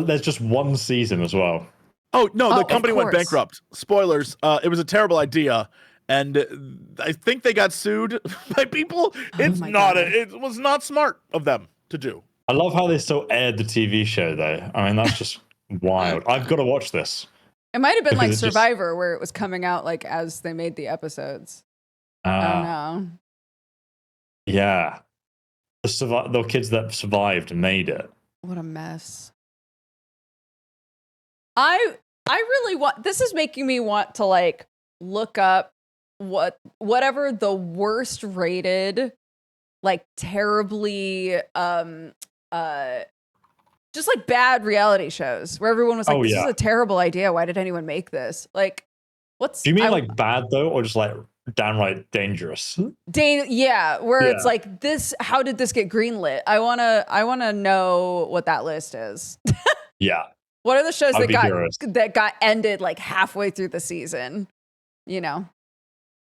there's just one season as well. Oh no, the company went bankrupt. Spoilers. It was a terrible idea, and I think they got sued by people. It was not smart of them to do. I love how they still aired the TV show though. I mean, that's just wild. I've got to watch this. It might have been like Survivor, where it was coming out like as they made the episodes. I don't know. Yeah, the kids that survived and made it. What a mess. I really want, this is making me want to like look up whatever the worst rated, like terribly just like bad reality shows where everyone was like, this is a terrible idea. Why did anyone make this? Like, do you mean like bad though, or just like downright dangerous? Where it's like this, how did this get greenlit? I wanna know what that list is. Yeah. What are the shows that got ended like halfway through the season? You know?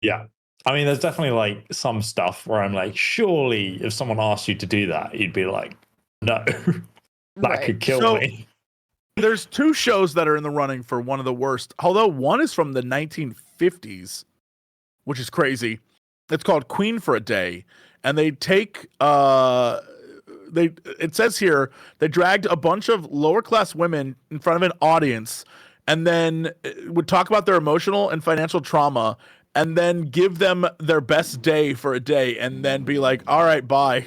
Yeah. I mean, there's definitely like some stuff where I'm like, surely if someone asked you to do that, you'd be like, no, that could kill me. There's 2 shows that are in the running for one of the worst, although one is from the 1950s, which is crazy. It's called Queen for a Day. And they take, it says here, they dragged a bunch of lower class women in front of an audience and then would talk about their emotional and financial trauma and then give them their best day for a day and then be like, all right, bye.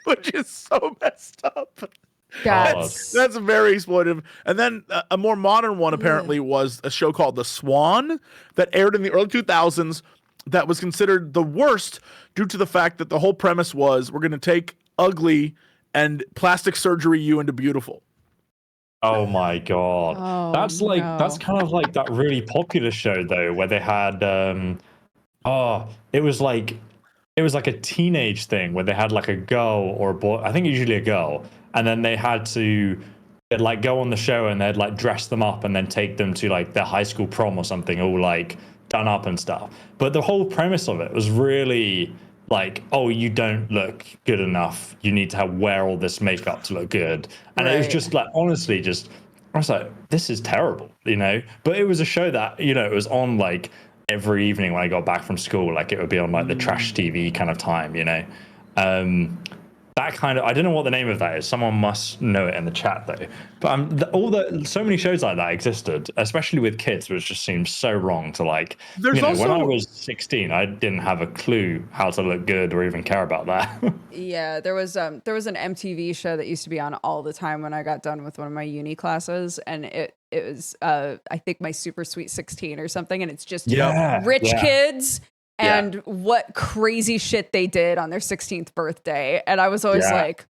Which is so messed up. That's very exploitive. And then a more modern one apparently was a show called The Swan that aired in the early 2000s that was considered the worst due to the fact that the whole premise was we're going to take ugly and plastic surgery you into beautiful. Oh my god. That's kind of like that really popular show though, where they had it was like a teenage thing where they had like a girl or a boy, I think usually a girl, and then they'd like go on the show and they'd like dress them up and then take them to like their high school prom or something, all like done up and stuff. But the whole premise of it was really like, oh, you don't look good enough. You need to wear all this makeup to look good. And it was just like, honestly, I was like, this is terrible, you know? But it was a show that, you know, it was on like every evening when I got back from school. Like it would be on like the trash TV kind of time, you know? That kind of, I don't know what the name of that is. Someone must know it in the chat though. But so many shows like that existed, especially with kids, which just seems so wrong to like. When I was 16, I didn't have a clue how to look good or even care about that. Yeah, there was an MTV show that used to be on all the time when I got done with one of my uni classes, and it was I think My Super Sweet 16 or something, and it's just rich kids. And what crazy shit they did on their 16th birthday. And I was always like,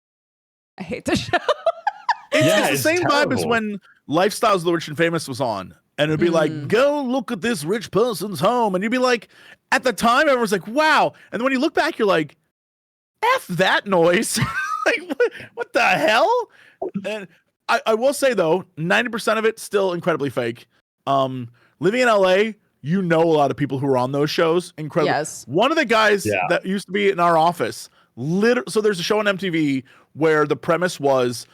I hate this show. It's the same vibe as when Lifestyles of the Rich and Famous was on. And it'd be like, go look at this rich person's home. And you'd be like, at the time, everyone's like, wow. And then when you look back, you're like, F that noise. Like, what the hell? And I will say, though, 90% of it's still incredibly fake. Living in LA, you know a lot of people who are on those shows. Incredible. Yes. One of the guys that used to be in our office, so there's a show on MTV where the premise was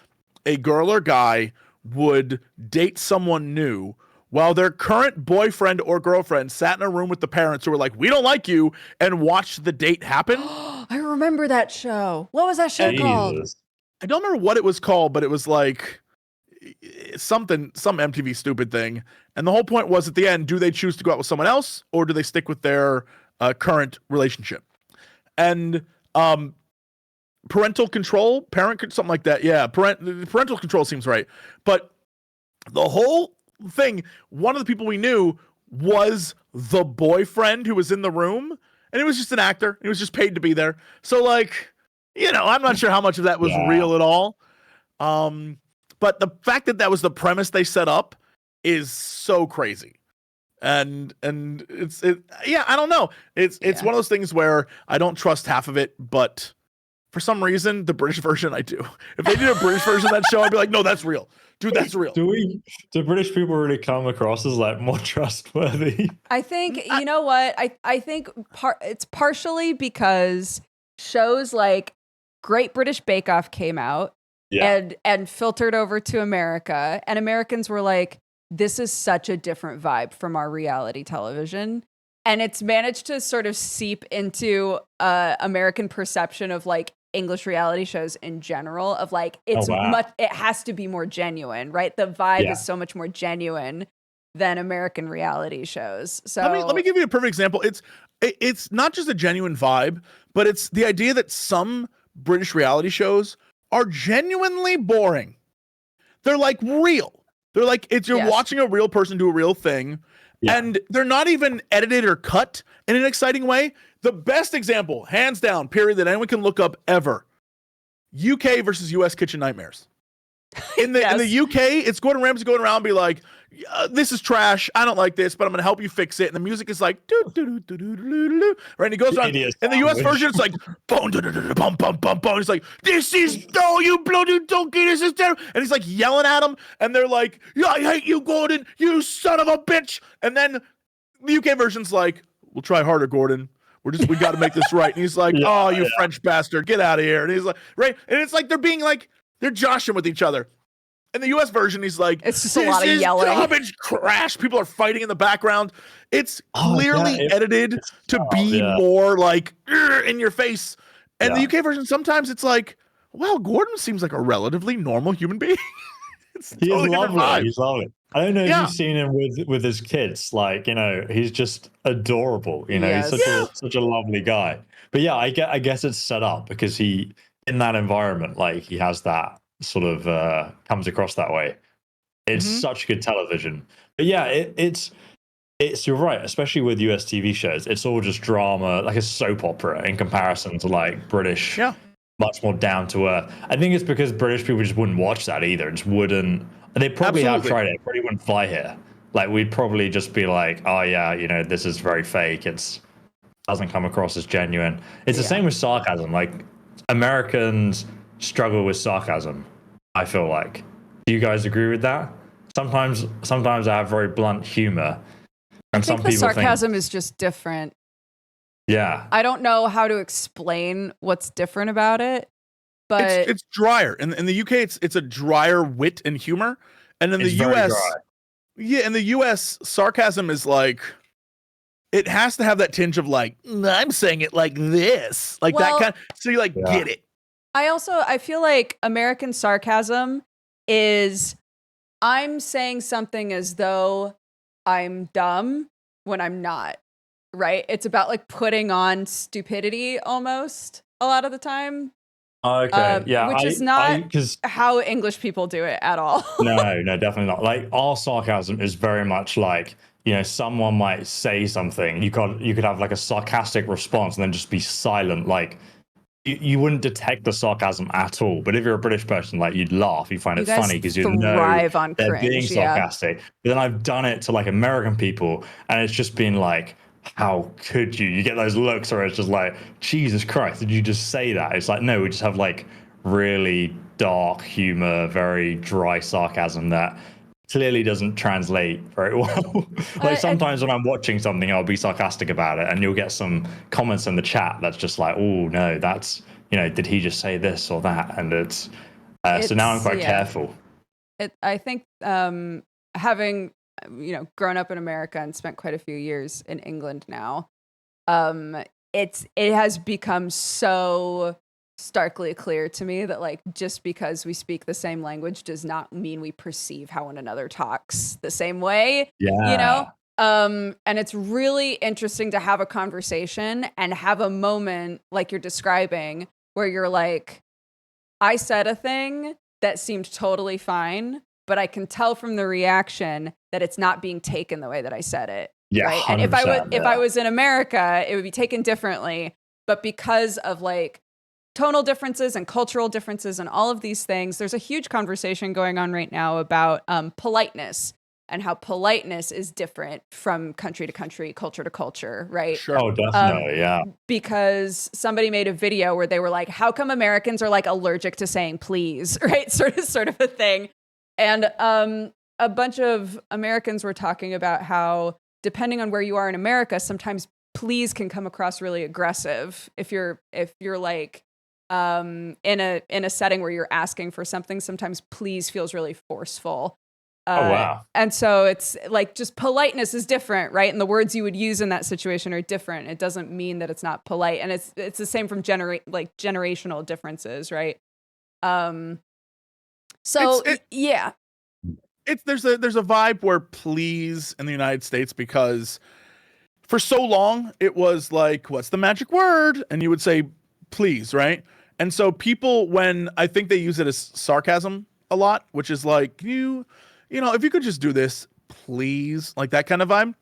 a girl or guy would date someone new, while their current boyfriend or girlfriend sat in a room with the parents who were like, we don't like you, and watched the date happen. I remember that show. What was that show called? I don't remember what it was called, but it was like some MTV stupid thing. And the whole point was at the end, do they choose to go out with someone else or do they stick with their current relationship? And parental control, something like that. Yeah, parental control seems right. But the whole thing, one of the people we knew was the boyfriend who was in the room, and he was just an actor. He was just paid to be there. So, like, you know, I'm not sure how much of that was real at all. But the fact that that was the premise they set up is so crazy. And I don't know. It's one of those things where I don't trust half of it, but for some reason, the British version I do. If they did a British version of that show, I'd be like, no, that's real. Dude, that's real. Do British people really come across as like more trustworthy? I think, you know what? I think it's partially because shows like Great British Bake Off came out and filtered over to America, and Americans were like, this is such a different vibe from our reality television. And it's managed to sort of seep into American perception of like English reality shows in general, of like, it has to be more genuine, right? The vibe is so much more genuine than American reality shows. So let me give you a perfect example. It's not just a genuine vibe, but it's the idea that some British reality shows are genuinely boring. They're like real. They're like, you're watching a real person do a real thing, and they're not even edited or cut in an exciting way. The best example, hands down, period, that anyone can look up ever, UK versus US Kitchen Nightmares. In the UK, it's Gordon Ramsay going around and be like, this is trash. I don't like this, but I'm going to help you fix it. And the music is like, right? And he goes on. In the US version, it's like, boom, bum, bum, bum, bum. He's like, this is, no, you bloody donkey, this is terrible. And he's like yelling at him. And they're like, yeah, I hate you, Gordon, you son of a bitch. And then the UK version's like, we'll try harder, Gordon. We got to make this right. And he's like, you French bastard, get out of here. And he's like, right. And it's like, they're joshing with each other. In the US version, he's like, it's just a lot of yelling. Garbage crash. People are fighting in the background. It's clearly edited to be more like in your face. And the UK version, sometimes it's like, well, Gordon seems like a relatively normal human being. He's lovely. He's lovely. I don't know if you've seen him with his kids. Like, you know, he's just adorable. You know, he's such a lovely guy. But yeah, I guess it's set up because he, in that environment, like he has that sort of comes across that way. It's such good television. But yeah, it's you're right, especially with US TV shows. It's all just drama, like a soap opera in comparison to like British, much more down to earth. I think it's because British people just wouldn't watch that either. Just wouldn't. They probably have tried it. Probably wouldn't fly here. Like we'd probably just be like, oh yeah, you know, this is very fake. Doesn't come across as genuine. It's the same with sarcasm. Like Americans struggle with sarcasm, I feel like. Do you guys agree with that? Sometimes I have very blunt humor, and some people think sarcasm is just different. Yeah, I don't know how to explain what's different about it, but it's drier. In the UK, it's a drier wit and humor, and in the US, in the US, sarcasm is like, it has to have that tinge of like, I'm saying it like this, like that kind. So you like get it. I feel like American sarcasm is, I'm saying something as though I'm dumb when I'm not, right? It's about like putting on stupidity almost a lot of the time. Okay, which is not how English people do it at all. No, definitely not. Like our sarcasm is very much like, you know, someone might say something, you could have like a sarcastic response and then just be silent, like you wouldn't detect the sarcasm at all. But if you're a British person, like you'd laugh, you find it funny because you know they're being sarcastic. But then I've done it to like American people, and it's just been like, how could you? You get those looks where it's just like, Jesus Christ, did you just say that? It's like, no, we just have like really dark humor, very dry sarcasm that clearly doesn't translate very well. Like sometimes when I'm watching something, I'll be sarcastic about it, and you'll get some comments in the chat that's just like, oh no, that's, you know, did he just say this or that? And it's so now I'm quite careful. I think having grown up in America and spent quite a few years in England now, it has become so starkly clear to me that like just because we speak the same language does not mean we perceive how one another talks the same way. And it's really interesting to have a conversation and have a moment like you're describing where you're like, I said a thing that seemed totally fine, but I can tell from the reaction that it's not being taken the way that I said it. Yeah, right. And if I was in America, it would be taken differently. But because of like tonal differences and cultural differences and all of these things, there's a huge conversation going on right now about politeness and how politeness is different from country to country, culture to culture, right? Sure. Oh, definitely, yeah. Because somebody made a video where they were like, how come Americans are like allergic to saying please, right? Sort of a thing. And a bunch of Americans were talking about how depending on where you are in America, sometimes please can come across really aggressive if you're like in a setting where you're asking for something. Sometimes please feels really forceful. Oh wow. And so it's like just politeness is different, right? And the words you would use in that situation are different. It doesn't mean that it's not polite, and it's the same from generational differences, right? Yeah. There's a vibe where please in the United States, because for so long it was like, what's the magic word? And you would say please, right? And so people, when I think they use it as sarcasm a lot, which is like, you know, if you could just do this, please, like that kind of vibe.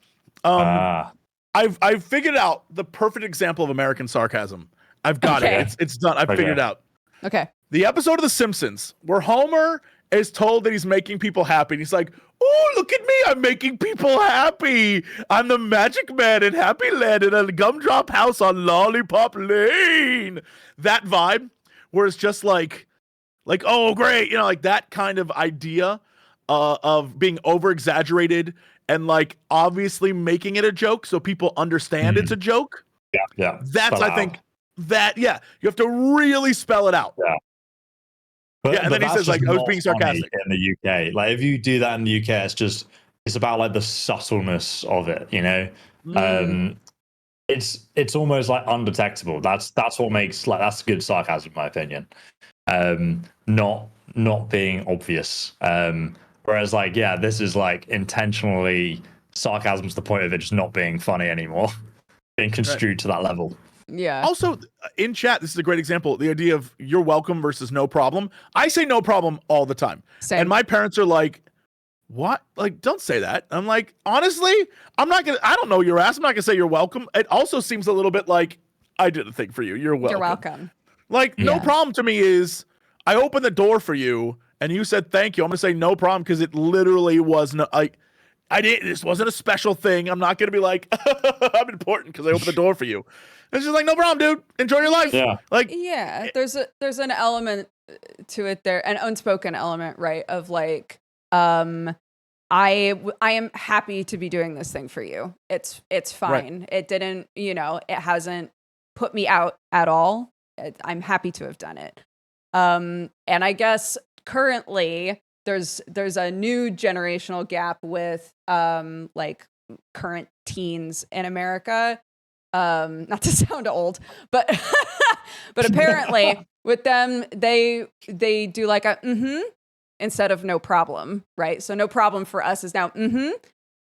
I've figured out the perfect example of American sarcasm. I've got it. It's done. I've figured it out. Okay. The episode of The Simpsons where Homer is told that he's making people happy. And he's like, oh, look at me. I'm making people happy. I'm the magic man in Happy Land in a gumdrop house on Lollipop Lane. That vibe where it's just like, oh, great. You know, like that kind of idea of being over exaggerated and like obviously making it a joke so people understand it's a joke. Yeah. That's, I think, you have to really spell it out. Yeah. But and then he says like, I was being sarcastic. In the UK, like if you do that in the UK, it's about like the subtleness of it, you know. It's almost like undetectable. That's what makes that's good sarcasm in my opinion. Not being obvious. Whereas like, yeah, this is like intentionally sarcasm to the point of it just not being funny anymore, being construed to that level. Yeah. Also, in chat, this is a great example. The idea of you're welcome versus no problem. I say no problem all the time. Same. And my parents are like, what? Like, don't say that. I'm like, honestly, I don't know your ass. I'm not gonna say you're welcome. It also seems a little bit like, I did a thing for you. You're welcome. You're welcome. Like, no problem to me is I opened the door for you and you said thank you. I'm gonna say no problem because it literally was no, this wasn't a special thing. I'm not gonna be like, I'm important because I opened the door for you. It's just like, no problem, dude. Enjoy your life. Yeah. Like, yeah, there's an element to it there, an unspoken element, right? Of like, I am happy to be doing this thing for you. It's fine. Right. It didn't, it hasn't put me out at all. I'm happy to have done it. And I guess currently there's a new generational gap with like current teens in America. Not to sound old, but apparently with them they do like a instead of no problem, right? So no problem for us is now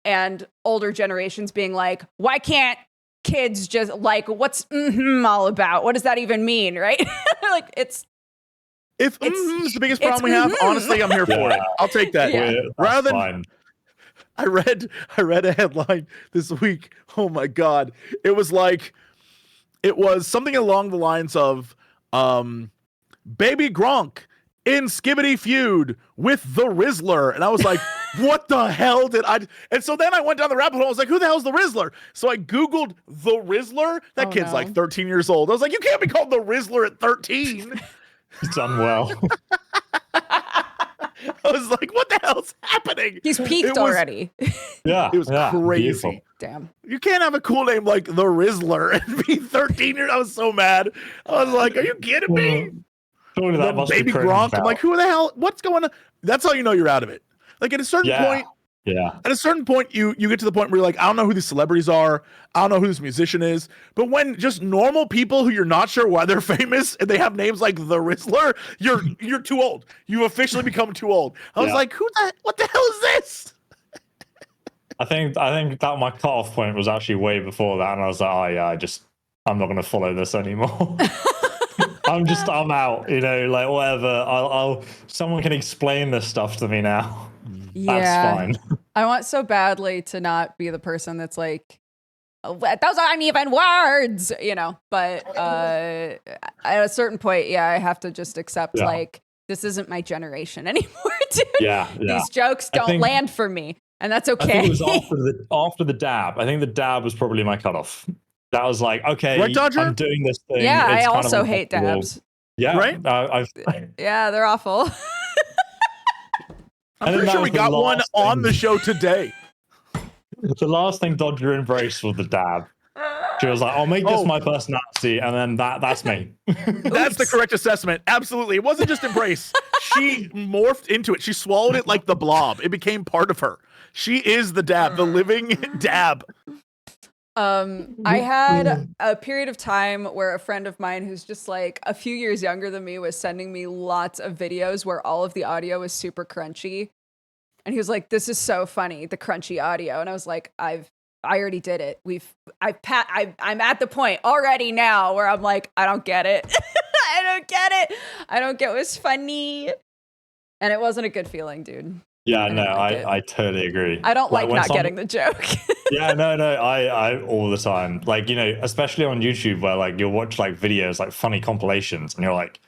and older generations being like, why can't kids just like, what's all about? What does that even mean, right? Like it's the biggest problem we have, honestly, I'm here for it. I'll take that. Yeah. Rather than I read a headline this week. Oh my God. It was something along the lines of Baby Gronk in Skibbity feud with the Rizzler. And I was like, what the hell did I... And so then I went down the rabbit hole. I was like, who the hell's the Rizzler? So I Googled the Rizzler. That kid's like 13 years old. I was like, you can't be called the Rizzler at 13. It's done well. I was like, what the hell's happening? He's peaked already. Yeah. It was crazy. Beautiful. Damn. You can't have a cool name like the Rizzler and be 13 years. I was so mad. I was like, are you kidding me? Surely that must Baby be Gronk. out. I'm like, who the hell? What's going on? That's how you know you're out of it. Like at a certain point, Yeah. At a certain point, you get to the point where you're like, I don't know who these celebrities are. I don't know who this musician is. But when just normal people who you're not sure why they're famous and they have names like the Rizzler, you're too old. You officially become too old. I was like, what the hell is this? I think that my cutoff point was actually way before that, and I was like, oh yeah, I'm not gonna follow this anymore. I'm out, like whatever. Someone can explain this stuff to me now. Yeah. That's fine. I want so badly to not be the person that's like, oh, those aren't even words, but at a certain point, I have to just accept like, this isn't my generation anymore, dude. Yeah. These jokes don't land for me. And that's okay. I think it was after the dab. I think the dab was probably my cutoff. That was like, okay, right, Dodger? I'm doing this thing. Yeah, it's I kind also of hate dabs. Yeah, right. Yeah, they're awful. I'm pretty sure we got one on the show today. The last thing Dodger embraced was the dab. She was like, I'll make this my personality, and then that's me. That's the correct assessment. Absolutely. It wasn't just embrace. She morphed into it. She swallowed it like the blob. It became part of her. She is the dab, the living dab. I had a period of time where a friend of mine who's just like a few years younger than me was sending me lots of videos where all of the audio was super crunchy. And he was like, this is so funny, the crunchy audio. And I was like, I already did it. I'm at the point already now where I'm like, I don't get it. I don't get it. I don't get what's funny. And it wasn't a good feeling, dude. Yeah, I totally agree. I don't like not getting the joke. Yeah, no, I all the time. Like, especially on YouTube where like you'll watch like videos, like funny compilations, and you're like,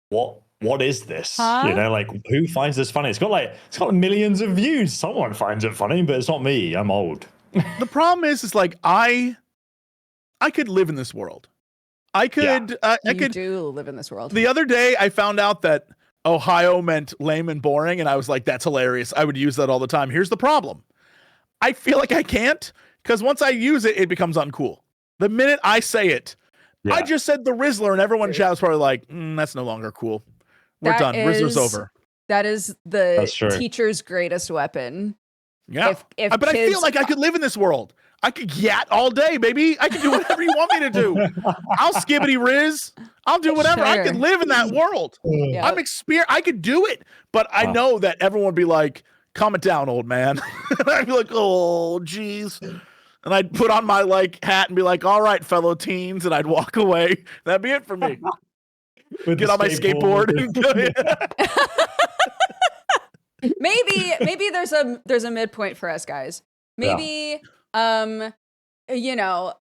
what is this? Huh? Like who finds this funny? It's got millions of views. Someone finds it funny, but it's not me. I'm old. The problem is like I could live in this world. I could do live in this world. The other day I found out that Ohio meant lame and boring, and I was like, that's hilarious. I would use that all the time. Here's the problem. I feel like I can't, because once I use it, it becomes uncool. The minute I say it, I just said the Rizzler, and everyone in chat was probably like, that's no longer cool. We're done. Rizzler's over. That is the teacher's greatest weapon. Yeah. But I feel like I could live in this world. I could yat all day, baby. I can do whatever you want me to do. I'll skibbity riz. I'll do whatever. Sure. I could live in that world. Yep. I'm experienced. I could do it. But I know that everyone would be like, calm it down, old man. I'd be like, oh, geez. And I'd put on my hat and be like, all right, fellow teens. And I'd walk away. That'd be it for me. Get on my skateboard. Maybe there's a midpoint for us guys. Maybe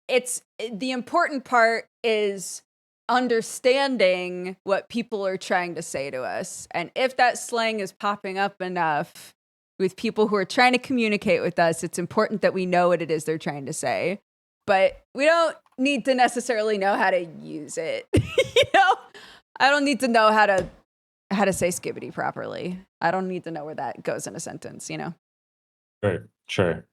it's the important part is understanding what people are trying to say to us. And if that slang is popping up enough with people who are trying to communicate with us, it's important that we know what it is they're trying to say. But we don't need to necessarily know how to use it. I don't need to know how to say skibbity properly. I don't need to know where that goes in a sentence, Sure.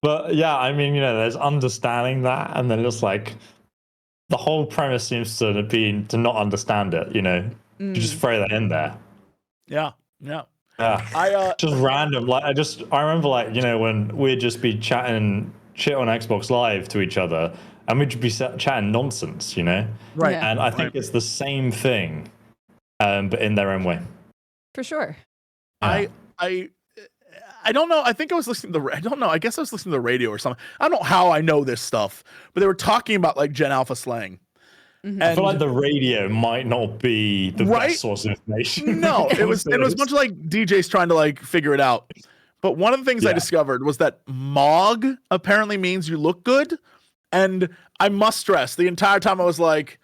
But yeah, I mean, there's understanding that, and then it's like the whole premise seems to be to not understand it, You just throw that in there. Yeah. I just random, I remember when we'd just be chatting shit on Xbox Live to each other, and we'd just be chatting nonsense, Right. Yeah. And I think it's the same thing, but in their own way. For sure. Yeah. I don't know. I think I was listening to I don't know. I guess I was listening to the radio or something. I don't know how I know this stuff, but they were talking about Gen Alpha slang. Mm-hmm. I feel like the radio might not be the best source of information. No, it was much like DJs trying to figure it out. But one of the things I discovered was that Mog apparently means you look good. And I must stress, the entire time I was like,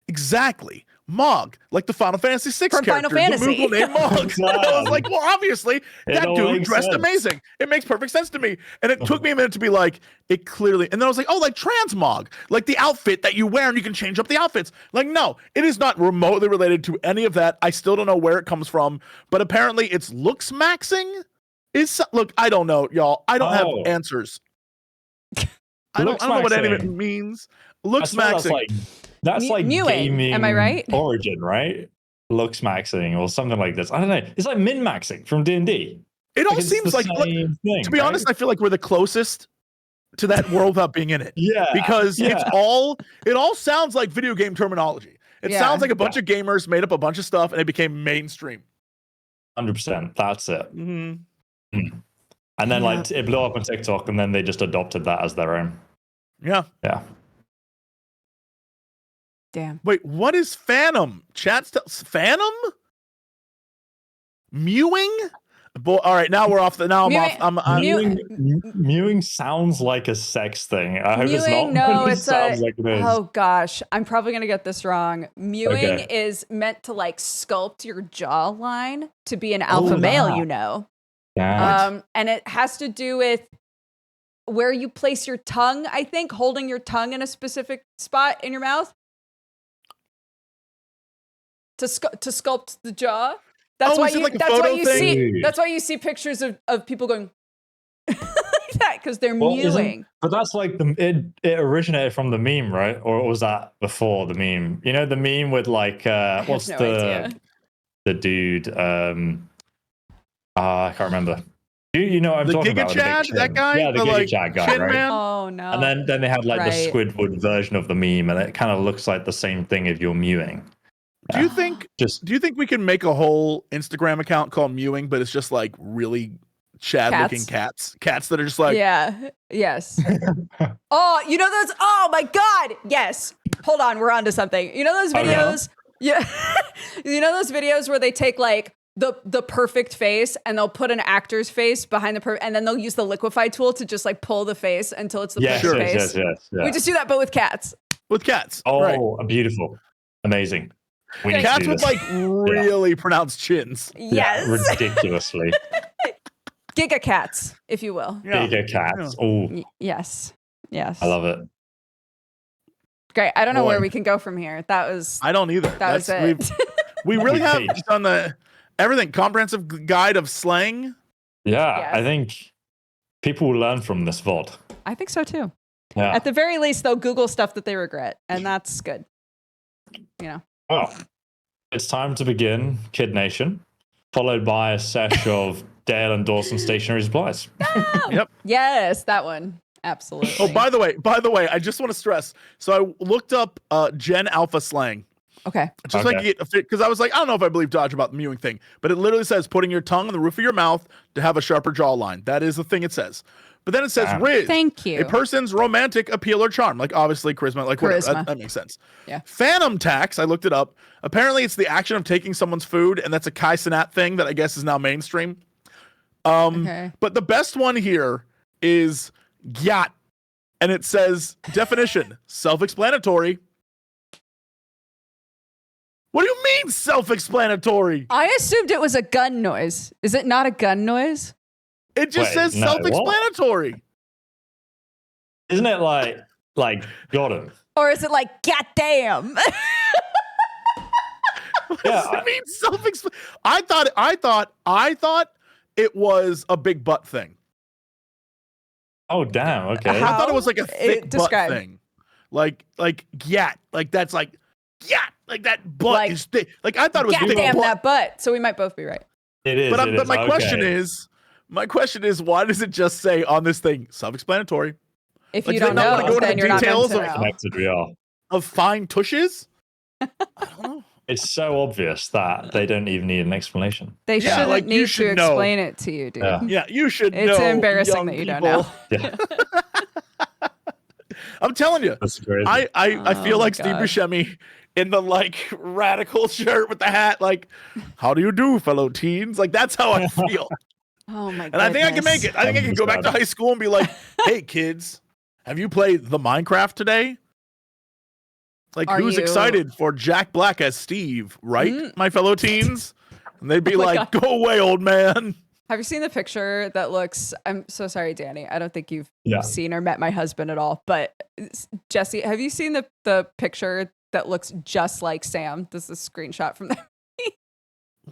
exactly. Mog, like the Final Fantasy VI from character, Final Fantasy. the named Mog. I was like, well, obviously, that dude dressed amazing. It makes perfect sense to me. And it took me a minute to be like, it clearly. And then I was like, oh, like transmog, like the outfit that you wear and you can change up the outfits. Like, no, it is not remotely related to any of that. I still don't know where it comes from, but apparently it's looks maxing. Look, I don't know, y'all. I don't have answers. I don't know what any of it means. Looks maxing. That's like Mewing. gaming Am I right? origin, right? looks maxing or something like this. I don't know. It's like min maxing from D&D. It all Like, it's seems the like, same thing, to be right? honest, I feel like we're the closest to that world without being in it. Yeah, Because yeah. it all sounds like video game terminology. It Yeah. sounds like a bunch of gamers made up a bunch of stuff and it became mainstream. 100%. That's it. Mm-hmm. And then like it blew up on TikTok, and then they just adopted that as their own. Yeah. Yeah. Damn. Wait, what is Phantom? Phantom? Mewing? All right, now we're off. Now I'm Mewing- off. I'm Mewing sounds like a sex thing. I hope it's Mewing, not. no, It it's sounds like it is. Oh gosh, I'm probably gonna get this wrong. Mewing Okay. is meant to like sculpt your jawline to be an alpha male, wow. you know. Yeah. And it has to do with where you place your tongue. I think holding your tongue in a specific spot in your mouth to sculpt the jaw. That's why is it you. like a That's why photo you thing? see. That's why you see pictures of people going like that because they're Well, mewing. but that's like it originated from the meme, right? Or was that before the meme? You know the meme with like what's no idea. the dude? I can't remember. You know what I'm The talking Giga about? with the big Chad, chin. that guy? Yeah, the The, Giga like, Chad guy, chin right? man? Oh no! And then they had like the Right. Squidward version of the meme, and it kind of looks like the same thing if you're mewing. Do you think we can make a whole Instagram account called Mewing, but it's just like really Chad looking cats that are just like, Yeah. Yes. Oh, you know those? Oh my God. Yes. Hold on. We're on to something. You know those Oh, no? videos? Yeah. You know those videos where they take like the perfect face and they'll put an actor's face behind and then they'll use the liquefy tool to just like pull the face until it's the perfect face. Yes. We just do that, but with cats. with cats. Oh, right. Beautiful, amazing. We need Cats to do with this. like really pronounced chins. Yes. Yeah, ridiculously. Giga cats, if you will. Yeah. Bigger cats. Oh, Yes. Yes. I love it. Great. I don't know Boy. where we can go from here. That was I don't either. that was it. We really have Page. done the everything comprehensive guide of slang. Yeah, Yes. I think people will learn from this VOD. I think so too. Yeah. At the very least, they'll Google stuff that they regret, and that's good. You know. Well, it's time to begin Kid Nation, followed by a sesh of Dale and Dawson stationary supplies. Yep. Yes, that one. Absolutely. Oh, by the way, I just want to stress. So I looked up Gen Alpha slang. Okay. Just Okay. like because I was like, I don't know if I believe Dodge about the mewing thing, but it literally says putting your tongue on the roof of your mouth to have a sharper jawline. That is the thing it says. But then it says Damn. Riz. Thank you. A person's romantic appeal or charm, like obviously charisma, like whatever. Charisma. That makes sense. Yeah. Phantom tax, I looked it up. Apparently, it's the action of taking someone's food, and that's a Kai Cenat thing that I guess is now mainstream. Okay. But the best one here is gyat, and it says definition self-explanatory. What do you mean self-explanatory? I assumed it was a gun noise. Is it not a gun noise? It just Wait, says no, what? self-explanatory. Isn't it like got him? Or is it like, goddamn? What does it mean self-explanatory? I thought it was a big butt thing. Oh damn. Okay. I thought it was like a thick butt describe. thing. Like gyat. Like that's like gyat. Like that butt Like, is thick. Like I thought it was big Goddamn butt. that butt. So we might both be right. It is. But, it but is. my Okay. question is, why does it just say on this thing self-explanatory If Like, you do they don't not wanna know, go into then the you're not meant details to of know. Connected we are. of fine tushes? I don't know. It's so obvious that they don't even need an explanation. They Yeah, shouldn't like, you need should to know. explain it to you, dude. Yeah. Yeah, you should It's know. embarrassing young that you don't people. know. Yeah. I'm telling you. That's crazy. I feel Oh like my Steve God. Buscemi in the like radical shirt with the hat, like, how do you do, fellow teens? Like that's how I feel. Oh my god. And I think I can make it. I think I can go back to high school and be like, hey kids, have you played the Minecraft today? Like Are who's you- excited for Jack Black as Steve, right? My fellow teens? And they'd be Oh my like, go away, old man. Have you seen the picture that looks? I'm so sorry, Danny. I don't think you've Yeah. seen or met my husband at all. But Jesse, have you seen the picture that looks just like Sam? This is a screenshot from that.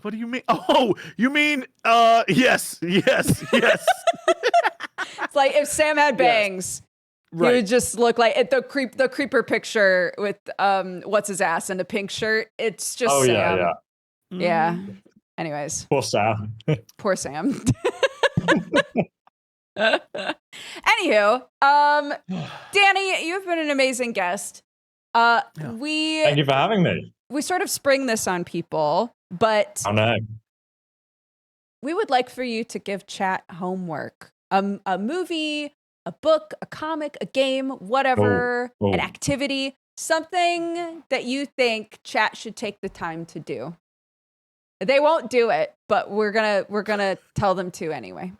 What do you mean? Oh, you mean yes. It's like if Sam had bangs, he would just look like it. The creeper picture with what's his ass in a pink shirt. It's just Oh Sam. yeah. Yeah. Anyways, Poor Sam. poor Sam. Anywho, Danny, you've been an amazing guest. We Thank you for having me. we sort of spring this on people, but Oh no. we would like for you to give chat homework. A movie, a book, a comic, a game, whatever, Oh. an activity, something that you think chat should take the time to do. They won't do it, but we're gonna tell them to anyway.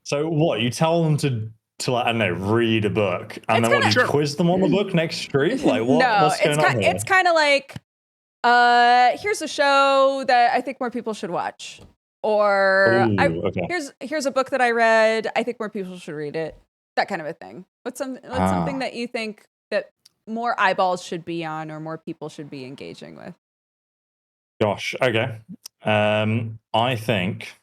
So what? You tell them to like, I don't know, read a book, and then what? You quiz them on the book next stream? Like what? No, what's going on here? it's kind of like, here's a show that I think more people should watch, or Okay. here's a book that I read. I think more people should read it. That kind of a thing. What's something that you think that more eyeballs should be on, or more people should be engaging with? Gosh. Okay. I think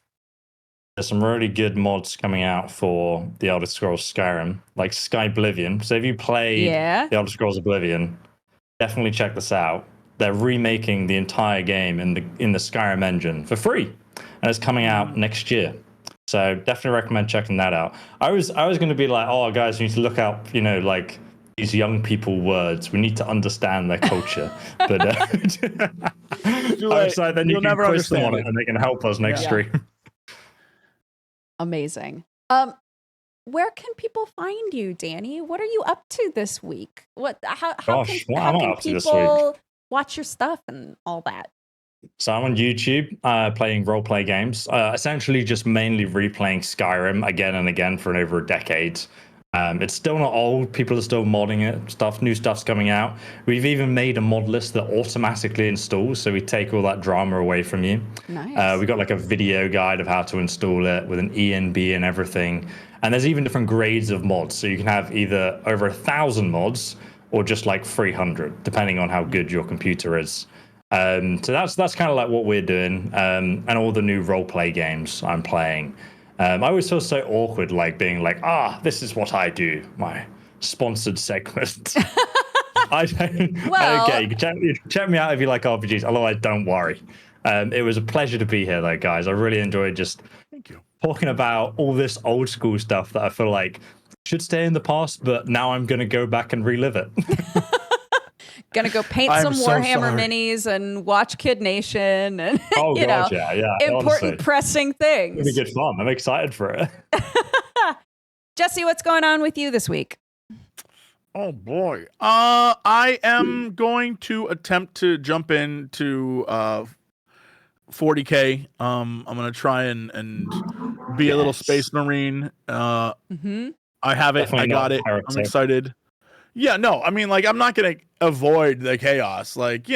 there's some really good mods coming out for the Elder Scrolls Skyrim, like Skyblivion. So if you played the Elder Scrolls Oblivion, definitely check this out. They're remaking the entire game in the Skyrim engine for free, and it's coming out next year. So definitely recommend checking that out. I was going to be like, oh guys, you need to look up, like these young people words. We need to understand their culture. But I'm excited then you can quiz them on it and they can help us next stream. Amazing. Where can people find you, Danny? What are you up to this week? How can people watch your stuff and all that? So I'm on YouTube playing role-play games, essentially just mainly replaying Skyrim again and again for over a decade. It's still not old. People are still modding it. New stuff's coming out. We've even made a mod list that automatically installs, so we take all that drama away from you. Nice. We got like a video guide of how to install it with an ENB and everything. And there's even different grades of mods, so you can have either over 1,000 mods or just like 300, depending on how good your computer is. So that's kind of like what we're doing, and all the new role-play games I'm playing. I always feel so awkward, like being like, this is what I do, my sponsored segment. Okay, you can check me out if you like RPGs, otherwise don't worry. It was a pleasure to be here though, guys. I really enjoyed just talking about all this old school stuff that I feel like should stay in the past, but now I'm going to go back and relive it. Gonna go paint some Warhammer minis and watch Kid Nation and important honestly, pressing things. It'll be good fun. I'm excited for it. Jesse, what's going on with you this week? Oh boy. I am going to attempt to jump into 40K. I'm gonna try and be a little space marine. I have it. Definitely I got it. I'm excited. Yeah, no, I mean, like, I'm not going to avoid the chaos. Like,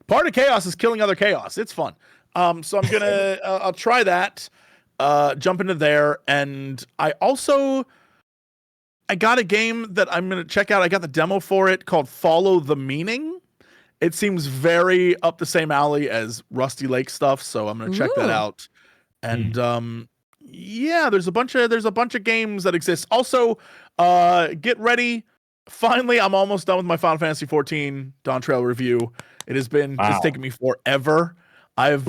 part of chaos is killing other chaos. It's fun. So I'm going to, I'll try that, jump into there. And I got a game that I'm going to check out. I got the demo for it called Follow the Meaning. It seems very up the same alley as Rusty Lake stuff. So I'm going to check that out. And, there's a bunch of games that exist. Also, get ready. Finally, I'm almost done with my Final Fantasy XIV Dawn Trail review. It has been just taking me forever. I've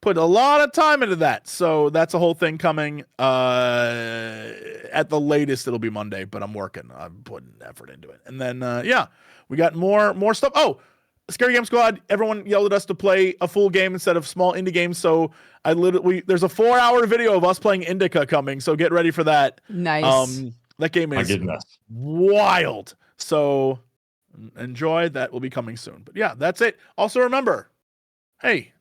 put a lot of time into that, so that's a whole thing coming. At the latest, it'll be Monday, but I'm working. I'm putting effort into it. And then, we got more stuff. Oh, Scary Game Squad. Everyone yelled at us to play a full game instead of small indie games. So there's a 4-hour video of us playing Indica coming. So get ready for that. Nice. That game is wild. So enjoy. That will be coming soon. But yeah, that's it. Also remember, hey,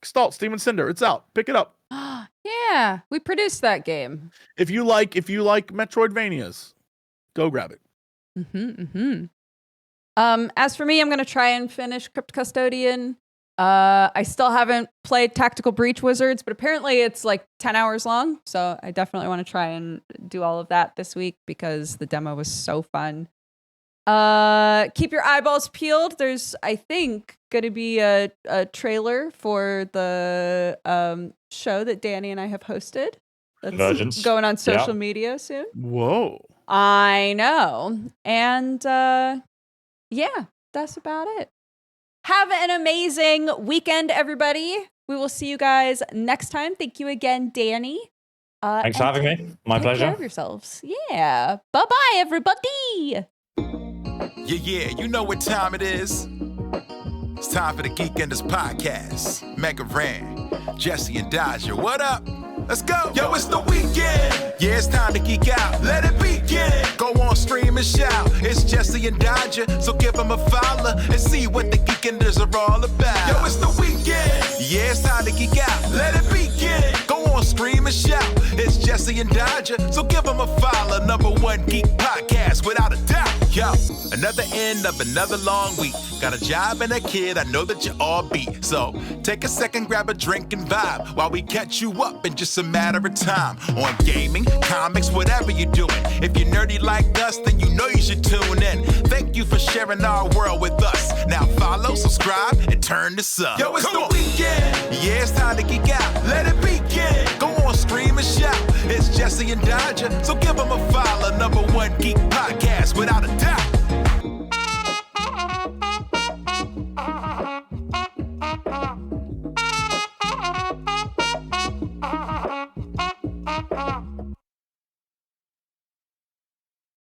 Gestalt, Steam and Cinder, it's out. Pick it up. Yeah, we produced that game. If you like Metroidvanias, go grab it. As for me, I'm gonna try and finish Crypt Custodian. I still haven't played Tactical Breach Wizards, but apparently it's like 10 hours long. So I definitely want to try and do all of that this week because the demo was so fun. Keep your eyeballs peeled. There's, I think, going to be a trailer for the show that Danny and I have hosted. That's going on social media soon. Whoa. I know. And that's about it. Have an amazing weekend, everybody. We will see you guys next time. Thank you again, Danny. Thanks for having me. My take pleasure. Care of yourselves. Yeah. Bye-bye, everybody. Yeah, you know what time it is. It's time for the Geekenders podcast. MegaRan, Jesse and Dodger, what up? Let's go. Yo, it's the weekend. Yeah, it's time to geek out. Let it begin. Go on, stream and shout. It's Jesse and Dodger, so give them a follow and see what the Geekenders are all about. Yo, it's the weekend. Yeah, it's time to geek out. Let it begin. Go on, stream and shout. It's Jesse and Dodger, so give them a follow. #1 geek podcast, without a doubt. Yo, another end of another long week. Got a job and a kid, I know that you all beat. So take a second, grab a drink and vibe while we catch you up in just a matter of time. On gaming, comics, whatever you're doing. If you're nerdy like us, then you know you should tune in. Thank you for sharing our world with us. Now follow, subscribe, and turn this up. Yo, it's the weekend. Yeah, it's time to geek out. Let it begin. Go on, stream and shout. It's Jesse and Dodger, so give them a follow. #1 geek podcast, without a doubt.